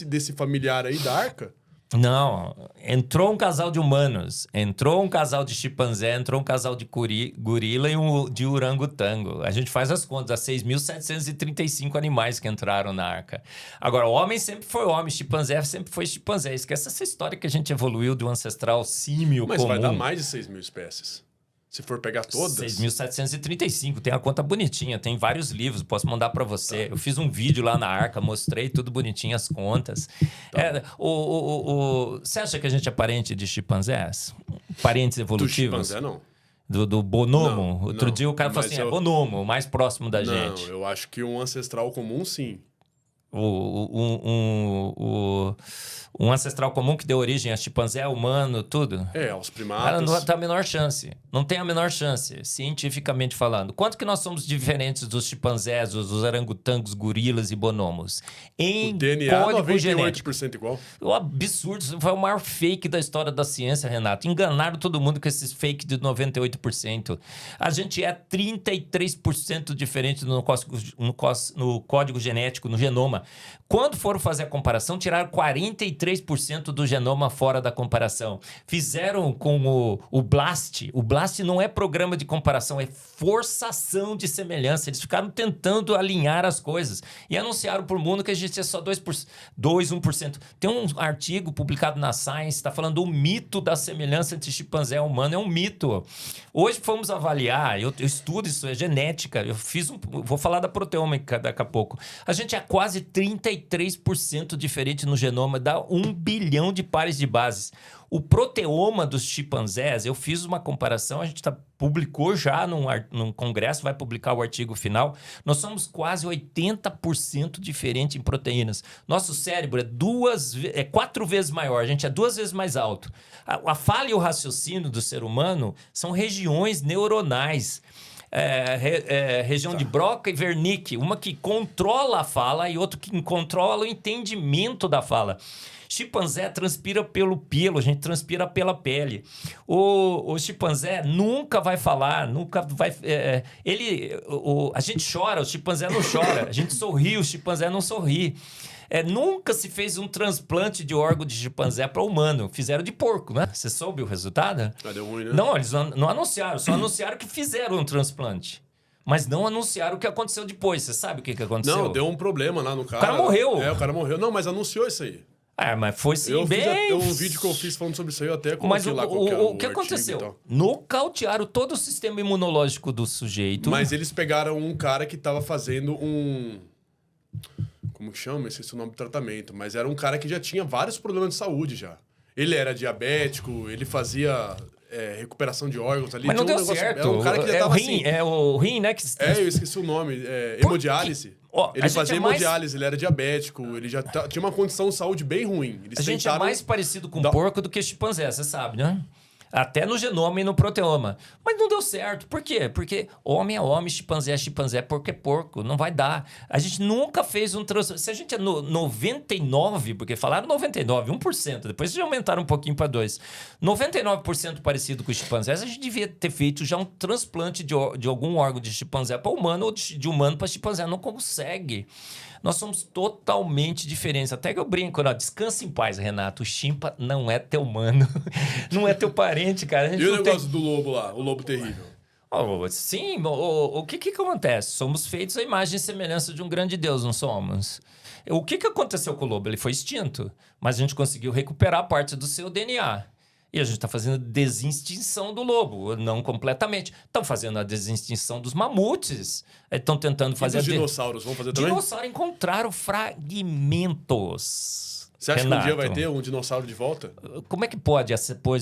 desse familiar aí da arca. Não, entrou um casal de humanos, entrou um casal de chimpanzé, entrou um casal de gorila e um de orangotango. A gente faz as contas, 6.735 animais que entraram na arca. Agora, o homem sempre foi homem, chimpanzé sempre foi chimpanzé. Esquece essa história que a gente evoluiu de um ancestral símio comum. Mas vai dar mais de 6.000 espécies. Se for pegar todas... 6.735, tem a conta bonitinha, tem vários livros, posso mandar para você. Eu fiz um vídeo lá na Arca, mostrei tudo bonitinho, as contas. Você acha que a gente é parente de chimpanzés? Parentes evolutivos? Do chimpanzé, não. Do bonomo? Outro dia o cara falou assim, bonomo, o mais próximo da gente. Não, eu acho que um ancestral comum, sim. Um ancestral comum que deu origem a chimpanzé, humano, tudo. Aos primatas. Ela não tem a menor chance. Não tem a menor chance, cientificamente falando. Quanto que nós somos diferentes dos chimpanzés, dos orangotangos, gorilas e bonobos? Em o DNA, código 98% genético. igual. O absurdo, isso foi o maior fake da história da ciência, Renato. Enganaram todo mundo com esses fake de 98%. A gente é 33% diferente no código genético, no genoma. Quando foram fazer a comparação, tiraram 43% do genoma fora da comparação. Fizeram com o BLAST. O BLAST não é programa de comparação, é forçação de semelhança. Eles ficaram tentando alinhar as coisas. E anunciaram para o mundo que a gente é só 1%. Tem um artigo publicado na Science, está falando do mito da semelhança entre chimpanzé e humano. É um mito. Hoje fomos avaliar, eu estudo isso, é genética. Vou falar da proteômica daqui a pouco. A gente é quase 33% diferente no genoma, dá 1 bilhão de pares de bases. O proteoma dos chimpanzés, eu fiz uma comparação, a gente publicou já num congresso, vai publicar o artigo final. Nós somos quase 80% diferente em proteínas. Nosso cérebro é 4 vezes maior, a gente é 2 vezes mais alto. A fala e o raciocínio do ser humano são regiões neuronais. Região de Broca e Wernicke, uma que controla a fala e outra que controla o entendimento da fala. Chimpanzé transpira pelo pelo, a gente transpira pela pele. O chimpanzé nunca vai falar, nunca vai... a gente chora, o chimpanzé não chora. A gente sorri, o chimpanzé não sorri. Nunca se fez um transplante de órgão de chimpanzé para humano. Fizeram de porco, né? Você soube o resultado? Deu ruim, né? Não, eles não anunciaram. Só anunciaram que fizeram um transplante. Mas não anunciaram o que aconteceu depois. Você sabe o que aconteceu? Não, deu um problema lá no cara. O cara morreu. O cara morreu. Não, mas anunciou isso aí. Mas foi sim Tem um vídeo que eu fiz falando sobre isso aí, eu até coloquei mas lá o que aconteceu? Nocautearam todo o sistema imunológico do sujeito. Mas eles pegaram um cara que tava fazendo um... Como que chama? Esqueci o nome do tratamento. Mas era um cara que já tinha vários problemas de saúde já. Ele era diabético, ele fazia recuperação de órgãos ali. Mas não deu certo. Era um cara que já tava assim... É o rim, né? eu esqueci o nome. Hemodiálise. Ele fazia hemodiálise, ele era diabético, ele já tinha uma condição de saúde bem ruim. A gente é mais parecido com porco do que chimpanzé, você sabe, né? Até no genoma e no proteoma. Mas não deu certo. Por quê? Porque homem é homem, chimpanzé é chimpanzé, porco é porco. Não vai dar. A gente nunca fez um transplante. Se a gente é 99%, porque falaram 99%, 1%, depois já aumentaram um pouquinho para 2%. 99% parecido com os chimpanzés, a gente devia ter feito já um transplante de algum órgão de chimpanzé para humano ou de humano para chimpanzé. Não consegue. Nós somos totalmente diferentes. Até que eu brinco, descansa em paz, Renato. O chimpa não é teu mano. Não é teu parente, cara. E o negócio do lobo lá, o lobo terrível? Sim, o que acontece? Somos feitos à imagem e semelhança de um grande Deus, não somos? O que aconteceu com o lobo? Ele foi extinto, mas a gente conseguiu recuperar parte do seu DNA. E a gente está fazendo desextinção do lobo, não completamente. Estão fazendo a desextinção dos mamutes. Estão tentando fazer... E dos dinossauros, vão fazer também? Dinossauro encontraram fragmentos. Você acha que um dia vai ter um dinossauro de volta? Como é que pode,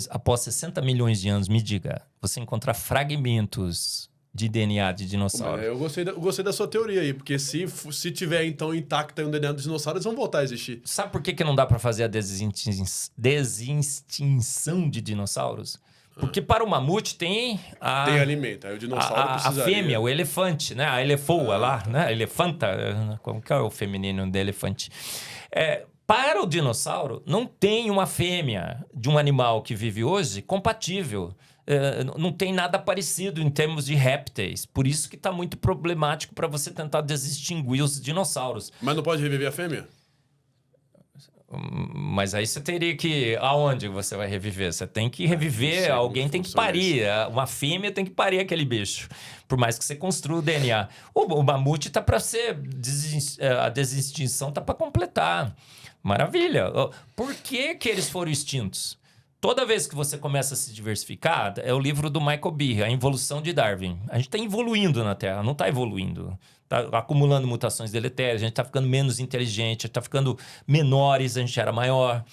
após 60 milhões de anos, me diga, você encontrar fragmentos de DNA de dinossauro? Eu gostei da sua teoria aí, porque se tiver então intacta o DNA dos dinossauros, eles vão voltar a existir. Sabe por que não dá para fazer a desextinção de dinossauros? Porque para o mamute tem tem alimento, aí o dinossauro precisaria. A fêmea, o elefante, né? A elefoa lá, né? A elefanta, como que é o feminino de elefante? Para o dinossauro, não tem uma fêmea de um animal que vive hoje compatível. Não tem nada parecido em termos de répteis. Por isso que está muito problemático para você tentar desextinguir os dinossauros. Mas não pode reviver a fêmea? Mas aí você teria que... Aonde você vai reviver? Você tem que reviver, alguém tem que parir. Uma fêmea tem que parir aquele bicho. Por mais que você construa o DNA. O mamute está para ser... A desextinção está para completar. Maravilha. Por que eles foram extintos? Toda vez que você começa a se diversificar, é o livro do Michael Behe, A Involução de Darwin. A gente está evoluindo na Terra, não está evoluindo. Está acumulando mutações deletérias, a gente está ficando menos inteligente, a gente está ficando menores, a gente era maior.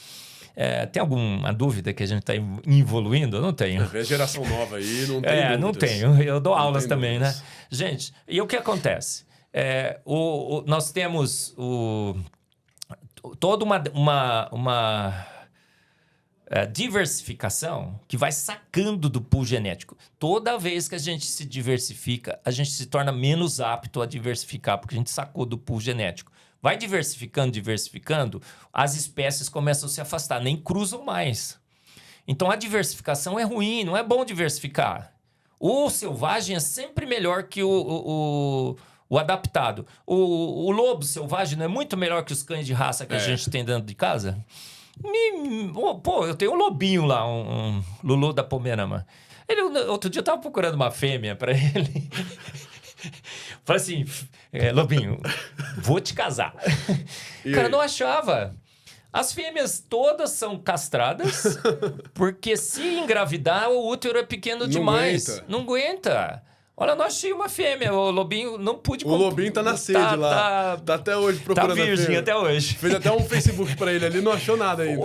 Tem alguma dúvida que a gente está evoluindo? Eu não tenho. É geração nova aí, não tem dúvidas. Não tenho. Eu dou aulas também, né? Gente, e o que acontece? Nós temos toda uma diversificação que vai sacando do pool genético. Toda vez que a gente se diversifica, a gente se torna menos apto a diversificar, porque a gente sacou do pool genético. Vai diversificando, as espécies começam a se afastar, nem cruzam mais. Então, a diversificação é ruim, não é bom diversificar. O selvagem é sempre melhor que o adaptado. O lobo selvagem não é muito melhor que os cães de raça que a gente tem dentro de casa? Eu tenho um lobinho lá, um Lulu da Pomerama. Outro dia eu tava procurando uma fêmea para ele. Falei assim, lobinho, vou te casar. O cara não achava. As fêmeas todas são castradas, porque se engravidar, o útero é pequeno demais. Não aguenta. Olha, não achei uma fêmea. O lobinho não pude... O lobinho tá na sede lá. Tá até hoje procurando. Tá virgem até hoje. Fez até um Facebook pra ele ali, não achou nada ainda.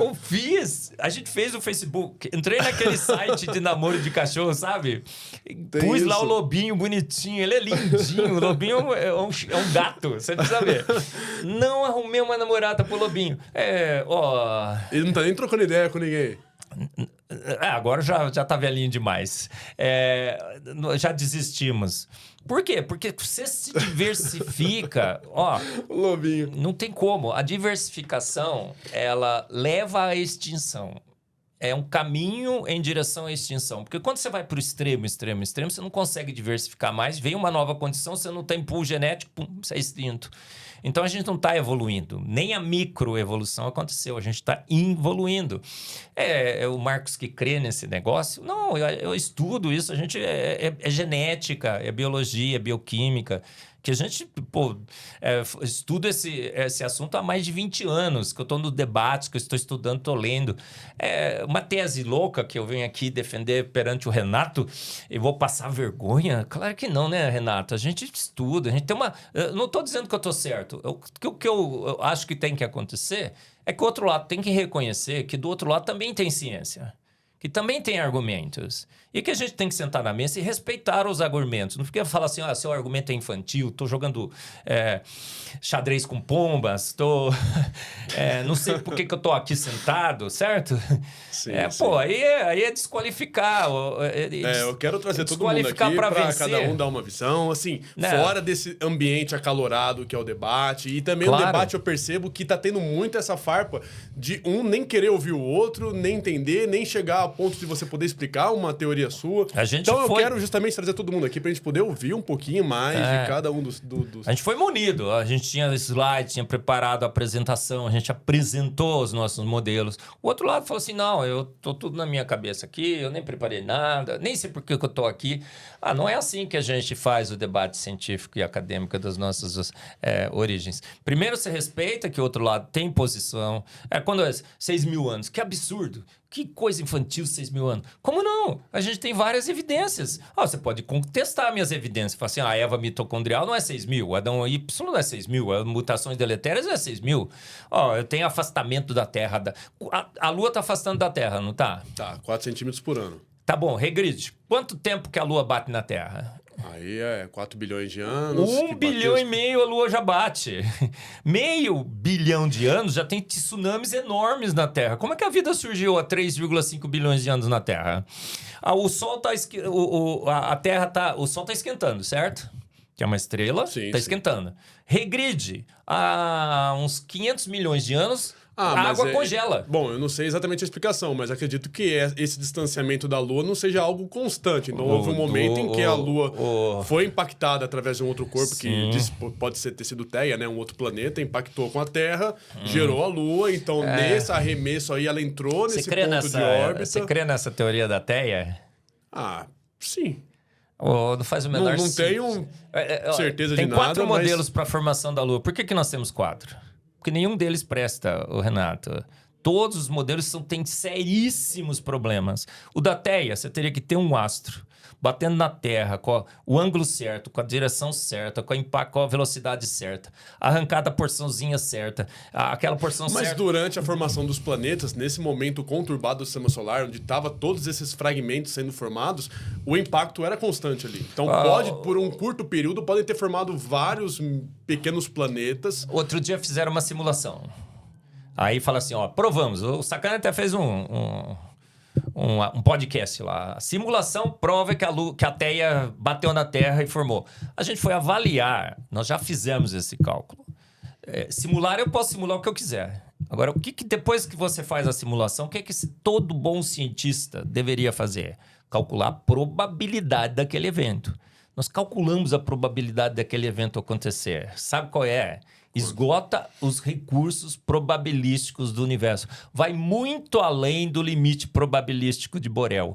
A gente fez o Facebook. Entrei naquele site de namoro de cachorro, sabe? Pus isso. lá o lobinho bonitinho. Ele é lindinho. O lobinho é um gato, você precisa ver. Não arrumei uma namorada pro lobinho. Ele não tá nem trocando ideia com ninguém. Agora já tá velhinho demais. Já desistimos. Por quê? Porque você se diversifica. O lobinho. Não tem como. A diversificação, ela leva à extinção. É um caminho em direção à extinção. Porque quando você vai para o extremo, você não consegue diversificar mais. Vem uma nova condição, você não tem pool genético, você é extinto. Então, a gente não está evoluindo. Nem a microevolução aconteceu. A gente está involuindo. É o Marcos que crê nesse negócio? Não, eu estudo isso. A gente é genética, é biologia, é bioquímica. Que a gente, estuda esse assunto há mais de 20 anos, que eu estou no debate, que eu estou estudando, estou lendo. Uma tese louca que eu venho aqui defender perante o Renato e vou passar vergonha? Claro que não, né, Renato? A gente estuda, a gente tem uma... Eu não estou dizendo que eu estou certo. O que eu acho que tem que acontecer é que o outro lado tem que reconhecer que do outro lado também tem ciência. Que também tem argumentos. E que a gente tem que sentar na mesa e respeitar os argumentos. Não fica falar assim, seu argumento é infantil, estou jogando xadrez com pombas, não sei por que eu estou aqui sentado, certo? Sim, sim. Aí é desqualificar. Eu quero trazer todo mundo aqui para cada um dar uma visão, assim, fora desse ambiente acalorado que é o debate. E também o debate eu percebo que está tendo muito essa farpa de um nem querer ouvir o outro, nem entender, nem chegar a ponto de você poder explicar uma teoria sua. Então eu quero justamente trazer todo mundo aqui pra gente poder ouvir um pouquinho mais de cada um dos... A gente foi munido, a gente tinha slide, tinha preparado a apresentação, a gente apresentou os nossos modelos. O outro lado falou assim, não, eu tô tudo na minha cabeça aqui, eu nem preparei nada, nem sei por que eu tô aqui. Não é assim que a gente faz o debate científico e acadêmico das nossas origens. Primeiro você respeita que o outro lado tem posição. Quando é 6 mil anos, que absurdo. Que coisa infantil, 6 mil anos. Como não? A gente tem várias evidências. Você pode contestar minhas evidências. Falar assim, a Eva mitocondrial não é 6 mil, o Adão Y não é 6 mil, as mutações deletérias não é 6 mil. Eu tenho afastamento da Terra. A Lua está afastando da Terra, não está? Tá, 4 centímetros por ano. Tá bom, regride. Quanto tempo que a Lua bate na Terra? Aí 4 bilhões de anos. 1 bilhão e meio a Lua já bate. Meio bilhão de anos já tem tsunamis enormes na Terra. Como é que a vida surgiu há 3,5 bilhões de anos na Terra? O Sol tá o Sol tá esquentando, certo? Que é uma estrela, está esquentando. Regride há uns 500 milhões de anos... a água congela. Bom, eu não sei exatamente a explicação, mas acredito que esse distanciamento da Lua não seja algo constante. Então, houve um momento em que a Lua foi impactada através de um outro corpo, que pode ter sido Theia, né? Um outro planeta, impactou com a Terra, gerou a Lua. Então, nesse arremesso aí, ela entrou nesse ponto de órbita. Você crê nessa teoria da Theia? Sim. Não faz o menor sentido. Não tenho certeza de Tem nada, 4 modelos para a formação da Lua. Por que nós temos 4? Porque nenhum deles presta, o Renato. Todos os modelos têm seríssimos problemas. O da Theia, você teria que ter um astro batendo na Terra, com o ângulo certo, com a direção certa, com a velocidade certa, arrancar da porçãozinha certa, aquela porção certa. Mas durante a formação dos planetas, nesse momento conturbado do sistema solar, onde tava todos esses fragmentos sendo formados, o impacto era constante ali. Então por um curto período, podem ter formado vários pequenos planetas. Outro dia fizeram uma simulação. Aí fala assim, provamos. O Sacana até fez um podcast lá. A simulação prova que a Theia bateu na Terra e formou. A gente foi avaliar, nós já fizemos esse cálculo. Simular, eu posso simular o que eu quiser. Agora, o que depois que você faz a simulação, o que todo bom cientista deveria fazer? Calcular a probabilidade daquele evento. Nós calculamos a probabilidade daquele evento acontecer. Sabe qual é? Esgota os recursos probabilísticos do universo. Vai muito além do limite probabilístico de Borel.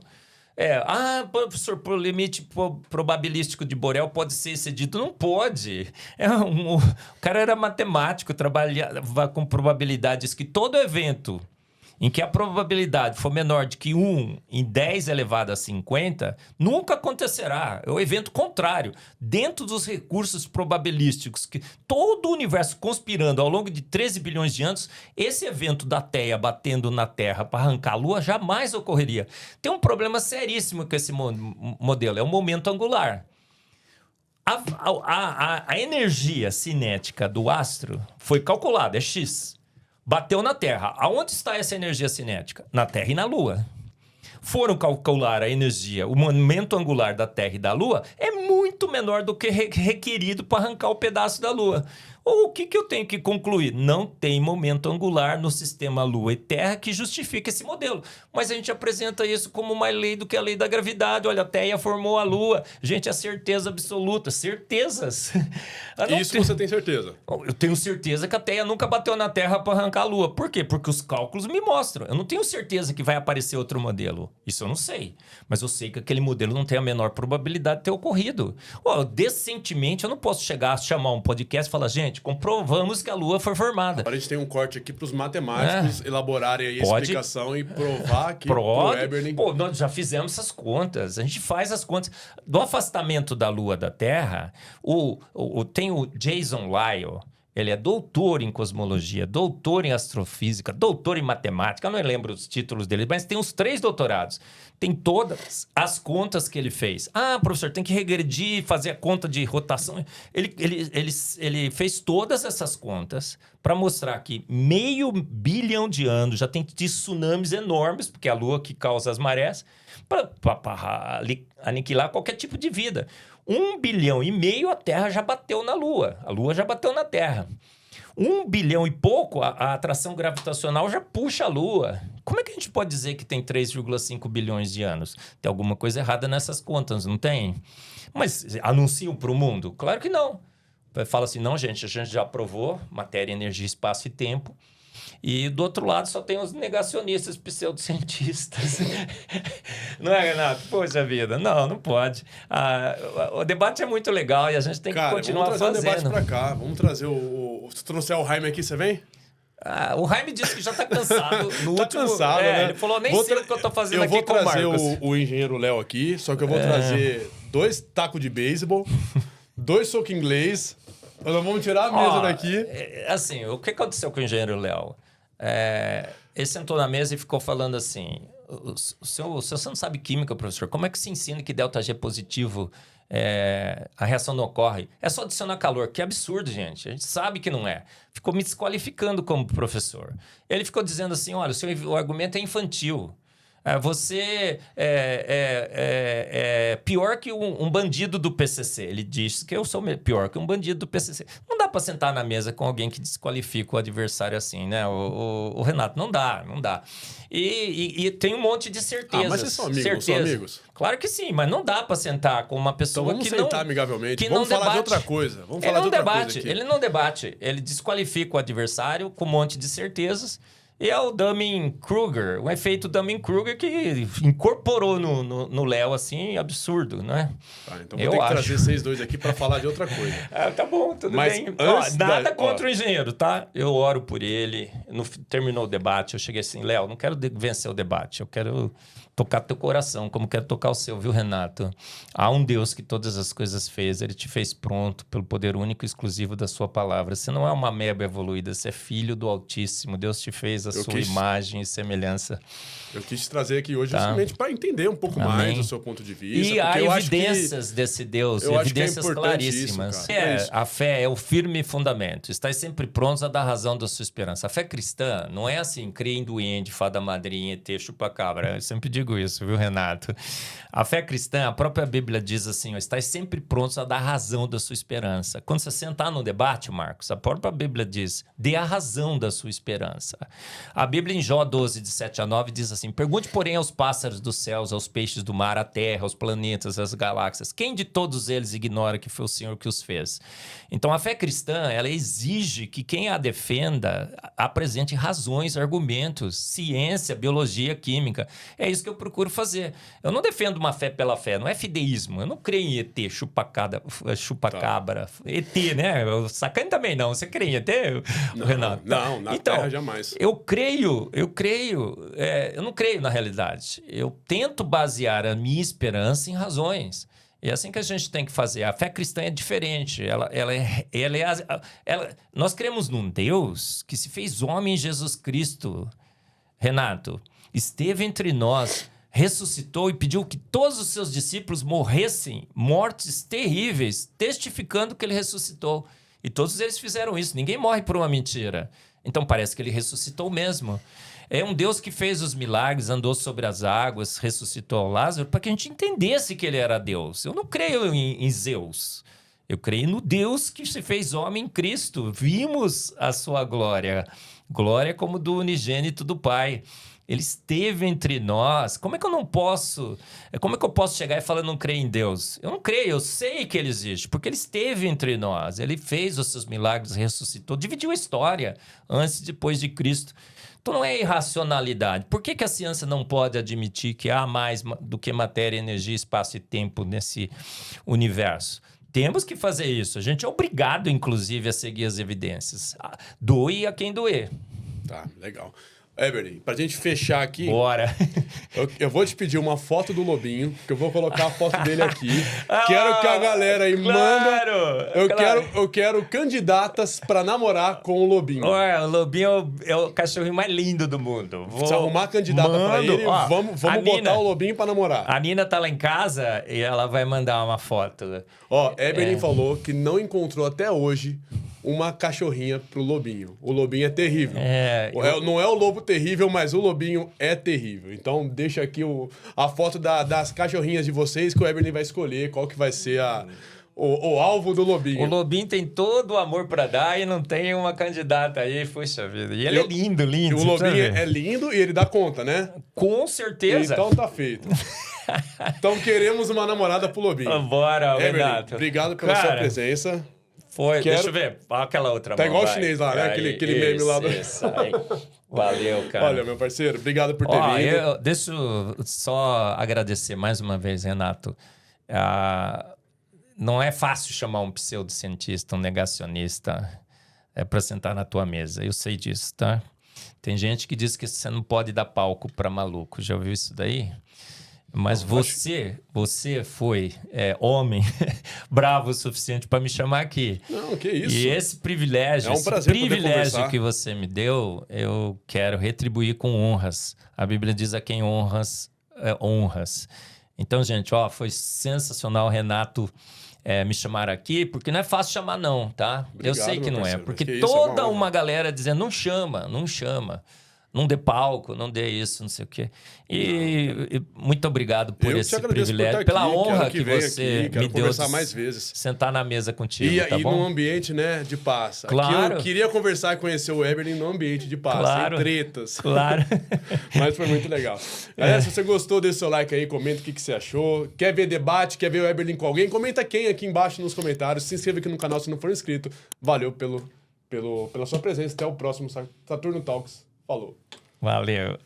Professor, o limite probabilístico de Borel pode ser excedido. Não pode. O cara era matemático, trabalhava com probabilidades que todo evento em que a probabilidade for menor de que 1 em 10 elevado a 50, nunca acontecerá. É o evento contrário. Dentro dos recursos probabilísticos, que todo o universo conspirando ao longo de 13 bilhões de anos, esse evento da Theia batendo na Terra para arrancar a Lua jamais ocorreria. Tem um problema seríssimo com esse modelo, é o momento angular. A energia cinética do astro foi calculada, é X. Bateu na Terra. Aonde está essa energia cinética? Na Terra e na Lua. Foram calcular a energia, o momento angular da Terra e da Lua é muito menor do que requerido para arrancar o pedaço da Lua. O que eu tenho que concluir? Não tem momento angular no sistema Lua e Terra que justifique esse modelo. Mas a gente apresenta isso como uma lei do que a lei da gravidade. Olha, a Theia formou a Lua. Gente, é certeza absoluta. Certezas. Isso você tem certeza? Eu tenho certeza que a Theia nunca bateu na Terra para arrancar a Lua. Por quê? Porque os cálculos me mostram. Eu não tenho certeza que vai aparecer outro modelo. Isso eu não sei. Mas eu sei que aquele modelo não tem a menor probabilidade de ter ocorrido. Decentemente, eu não posso chegar a chamar um podcast e falar, gente, comprovamos que a Lua foi formada. Agora a gente tem um corte aqui para os matemáticos elaborarem aí a explicação e provar que o Weber... Nós já fizemos essas contas. A gente faz as contas. Do afastamento da Lua da Terra, tem o Jason Lisle. Ele é doutor em cosmologia, doutor em astrofísica, doutor em matemática. Eu não lembro os títulos dele, mas tem uns 3 doutorados. Tem todas as contas que ele fez. Professor, tem que regredir, fazer a conta de rotação. Ele fez todas essas contas para mostrar que 500 bilhão de anos já tem tsunamis enormes, porque é a Lua que causa as marés, para aniquilar qualquer tipo de vida. 1,5 bilhão a Terra já bateu na Lua. A Lua já bateu na Terra. 1 bilhão e pouco, a atração gravitacional já puxa a Lua. Como é que a gente pode dizer que tem 3,5 bilhões de anos? Tem alguma coisa errada nessas contas, não tem? Mas anunciam para o mundo? Claro que não. Fala assim, não, gente, a gente já provou matéria, energia, espaço e tempo. E do outro lado só tem os negacionistas pseudocientistas. Não é, Renato? Poxa vida, não pode. O debate é muito legal e a gente tem que continuar fazendo. Vamos trazer o debate para cá. Vamos trazer se trouxer o Jaime aqui, você vem? O Jaime disse que já está cansado. Cansado, né? Ele falou, nem sei o que eu estou fazendo aqui com o Marcos. Eu vou trazer o engenheiro Léo aqui, só que eu vou trazer 2 tacos de beisebol, 2 socos inglês. Nós vamos tirar a mesa daqui. Assim, o que aconteceu com o engenheiro Léo? Ele sentou na mesa e ficou falando assim, você não sabe química, professor, como é que se ensina que ΔG positivo a reação não ocorre? É só adicionar calor. Que absurdo, gente. A gente sabe que não é. Ficou me desqualificando como professor. Ele ficou dizendo assim, olha, o argumento é infantil. Você é pior que um bandido do PCC. Ele diz que eu sou pior que um bandido do PCC. Não dá para sentar na mesa com alguém que desqualifica o adversário assim, né? O Renato, não dá. E tem um monte de certezas. Mas vocês são amigos, são amigos? Claro que sim, mas não dá para sentar com uma pessoa então vamos que sentar amigavelmente. Que vamos não falar debate. de outra coisa. Ele não debate. Ele desqualifica o adversário com um monte de certezas. E é o Dunning-Kruger, um efeito Dunning-Kruger que incorporou no Léo, assim, absurdo, né? Tá, então vou ter que trazer vocês dois aqui para falar de outra coisa. Tá bom, tudo bem. Nada contra o engenheiro, tá? Eu oro por ele. Terminou o debate, eu cheguei assim, Léo, não quero vencer o debate, eu quero tocar teu coração, como quero tocar o seu, viu, Renato? Há um Deus que todas as coisas fez, ele te fez pronto pelo poder único e exclusivo da sua palavra. Você não é uma ameba evoluída, você é filho do Altíssimo. Deus te fez a sua imagem e semelhança. Eu quis te trazer aqui hoje justamente para entender um pouco mais do seu ponto de vista. E há evidências desse Deus, evidências claríssimas. A fé é o firme fundamento. Estais sempre prontos a dar razão da sua esperança. A fé cristã não é assim, crer em duende, fada madrinha, ET, chupa-cabra. Eu sempre digo isso, viu, Renato? A fé cristã, a própria Bíblia diz assim, estais sempre prontos a dar razão da sua esperança. Quando você sentar no debate, Marcos, a própria Bíblia diz, dê a razão da sua esperança. A Bíblia em Jó 12, de 7 a 9, diz assim, pergunte, porém, aos pássaros dos céus, aos peixes do mar, à terra, aos planetas, às galáxias, quem de todos eles ignora que foi o Senhor que os fez? Então, a fé cristã, ela exige que quem a defenda apresente razões, argumentos, ciência, biologia, química. É isso que eu procuro fazer. Eu não defendo uma fé pela fé, não é fideísmo. Eu não creio em ET, chupa-cabra, ET, né? O Sacane também não. Você crê em ET, Renato? Não, na Terra jamais. Eu creio, eu não creio na realidade. Eu tento basear a minha esperança em razões. É assim que a gente tem que fazer. A fé cristã é diferente. Nós cremos num Deus que se fez homem em Jesus Cristo. Renato, esteve entre nós, ressuscitou e pediu que todos os seus discípulos morressem mortes terríveis, testificando que ele ressuscitou. E todos eles fizeram isso. Ninguém morre por uma mentira. Então parece que ele ressuscitou mesmo. É um Deus que fez os milagres, andou sobre as águas, ressuscitou Lázaro, para que a gente entendesse que ele era Deus. Eu não creio em Zeus. Eu creio no Deus que se fez homem em Cristo. Vimos a sua glória. Glória como do unigênito do Pai. Ele esteve entre nós. Como é que eu posso chegar e falar não creio em Deus? Eu não creio, eu sei que ele existe, porque ele esteve entre nós. Ele fez os seus milagres, ressuscitou, dividiu a história antes e depois de Cristo. Então não é irracionalidade. Por que a ciência não pode admitir que há mais do que matéria, energia, espaço e tempo nesse universo? Temos que fazer isso. A gente é obrigado, inclusive, a seguir as evidências. Doe a quem doer. Tá, legal. Eberlin, pra gente fechar aqui... Bora! Eu vou te pedir uma foto do Lobinho, que eu vou colocar a foto dele aqui. Quero que a galera aí manda... Eu quero candidatas pra namorar com o Lobinho. Ué, o Lobinho é o cachorrinho mais lindo do mundo. Se arrumar candidata pra ele, vamos botar o Lobinho pra namorar. A Nina tá lá em casa e ela vai mandar uma foto. Eberlin falou que não encontrou até hoje uma cachorrinha pro Lobinho. O Lobinho é terrível. Não é o lobo terrível, mas o Lobinho é terrível. Então, deixa aqui a foto das cachorrinhas de vocês que o Eberlin vai escolher qual que vai ser o alvo do Lobinho. O Lobinho tem todo o amor pra dar e não tem uma candidata aí, puxa vida. E ele é lindo. O Lobinho é lindo e ele dá conta, né? Com certeza. Então tá feito. Então queremos uma namorada pro Lobinho. Bora, Renato. Obrigado pela sua presença. Deixa eu ver. Olha aquela outra mão. Tá igual o chinês lá, né? Aquele meme lá do... Valeu, cara. Olha, meu parceiro, obrigado por ter vindo. Deixa eu só agradecer mais uma vez, Renato. Não é fácil chamar um pseudocientista, um negacionista, para sentar na tua mesa. Eu sei disso, tá? Tem gente que diz que você não pode dar palco para maluco. Já ouviu isso daí? Mas você foi homem bravo o suficiente para me chamar aqui. Não, que isso. E esse privilégio, que você me deu, eu quero retribuir com honras. A Bíblia diz a quem honras. Então, gente, foi sensacional, Renato, me chamar aqui, porque não é fácil chamar não, tá? Obrigado, eu sei que não é, porque toda uma galera dizendo, não chama. Não dê palco, não dê isso, não sei o quê. E muito obrigado por esse privilégio, pela honra que você me deu de mais vezes. Sentar na mesa contigo, tá bom? E num ambiente, né, de paz. Claro. Aqui eu queria conversar e conhecer o Eberlin num ambiente de paz, sem tretas. Claro. Mas foi muito legal. Galera, se você gostou, deixa o seu like aí, comenta o que você achou. Quer ver debate, quer ver o Eberlin com alguém? Comenta quem aqui embaixo nos comentários. Se inscreva aqui no canal se não for inscrito. Valeu pela sua presença. Até o próximo Saturno Talks. Falou. Valeu.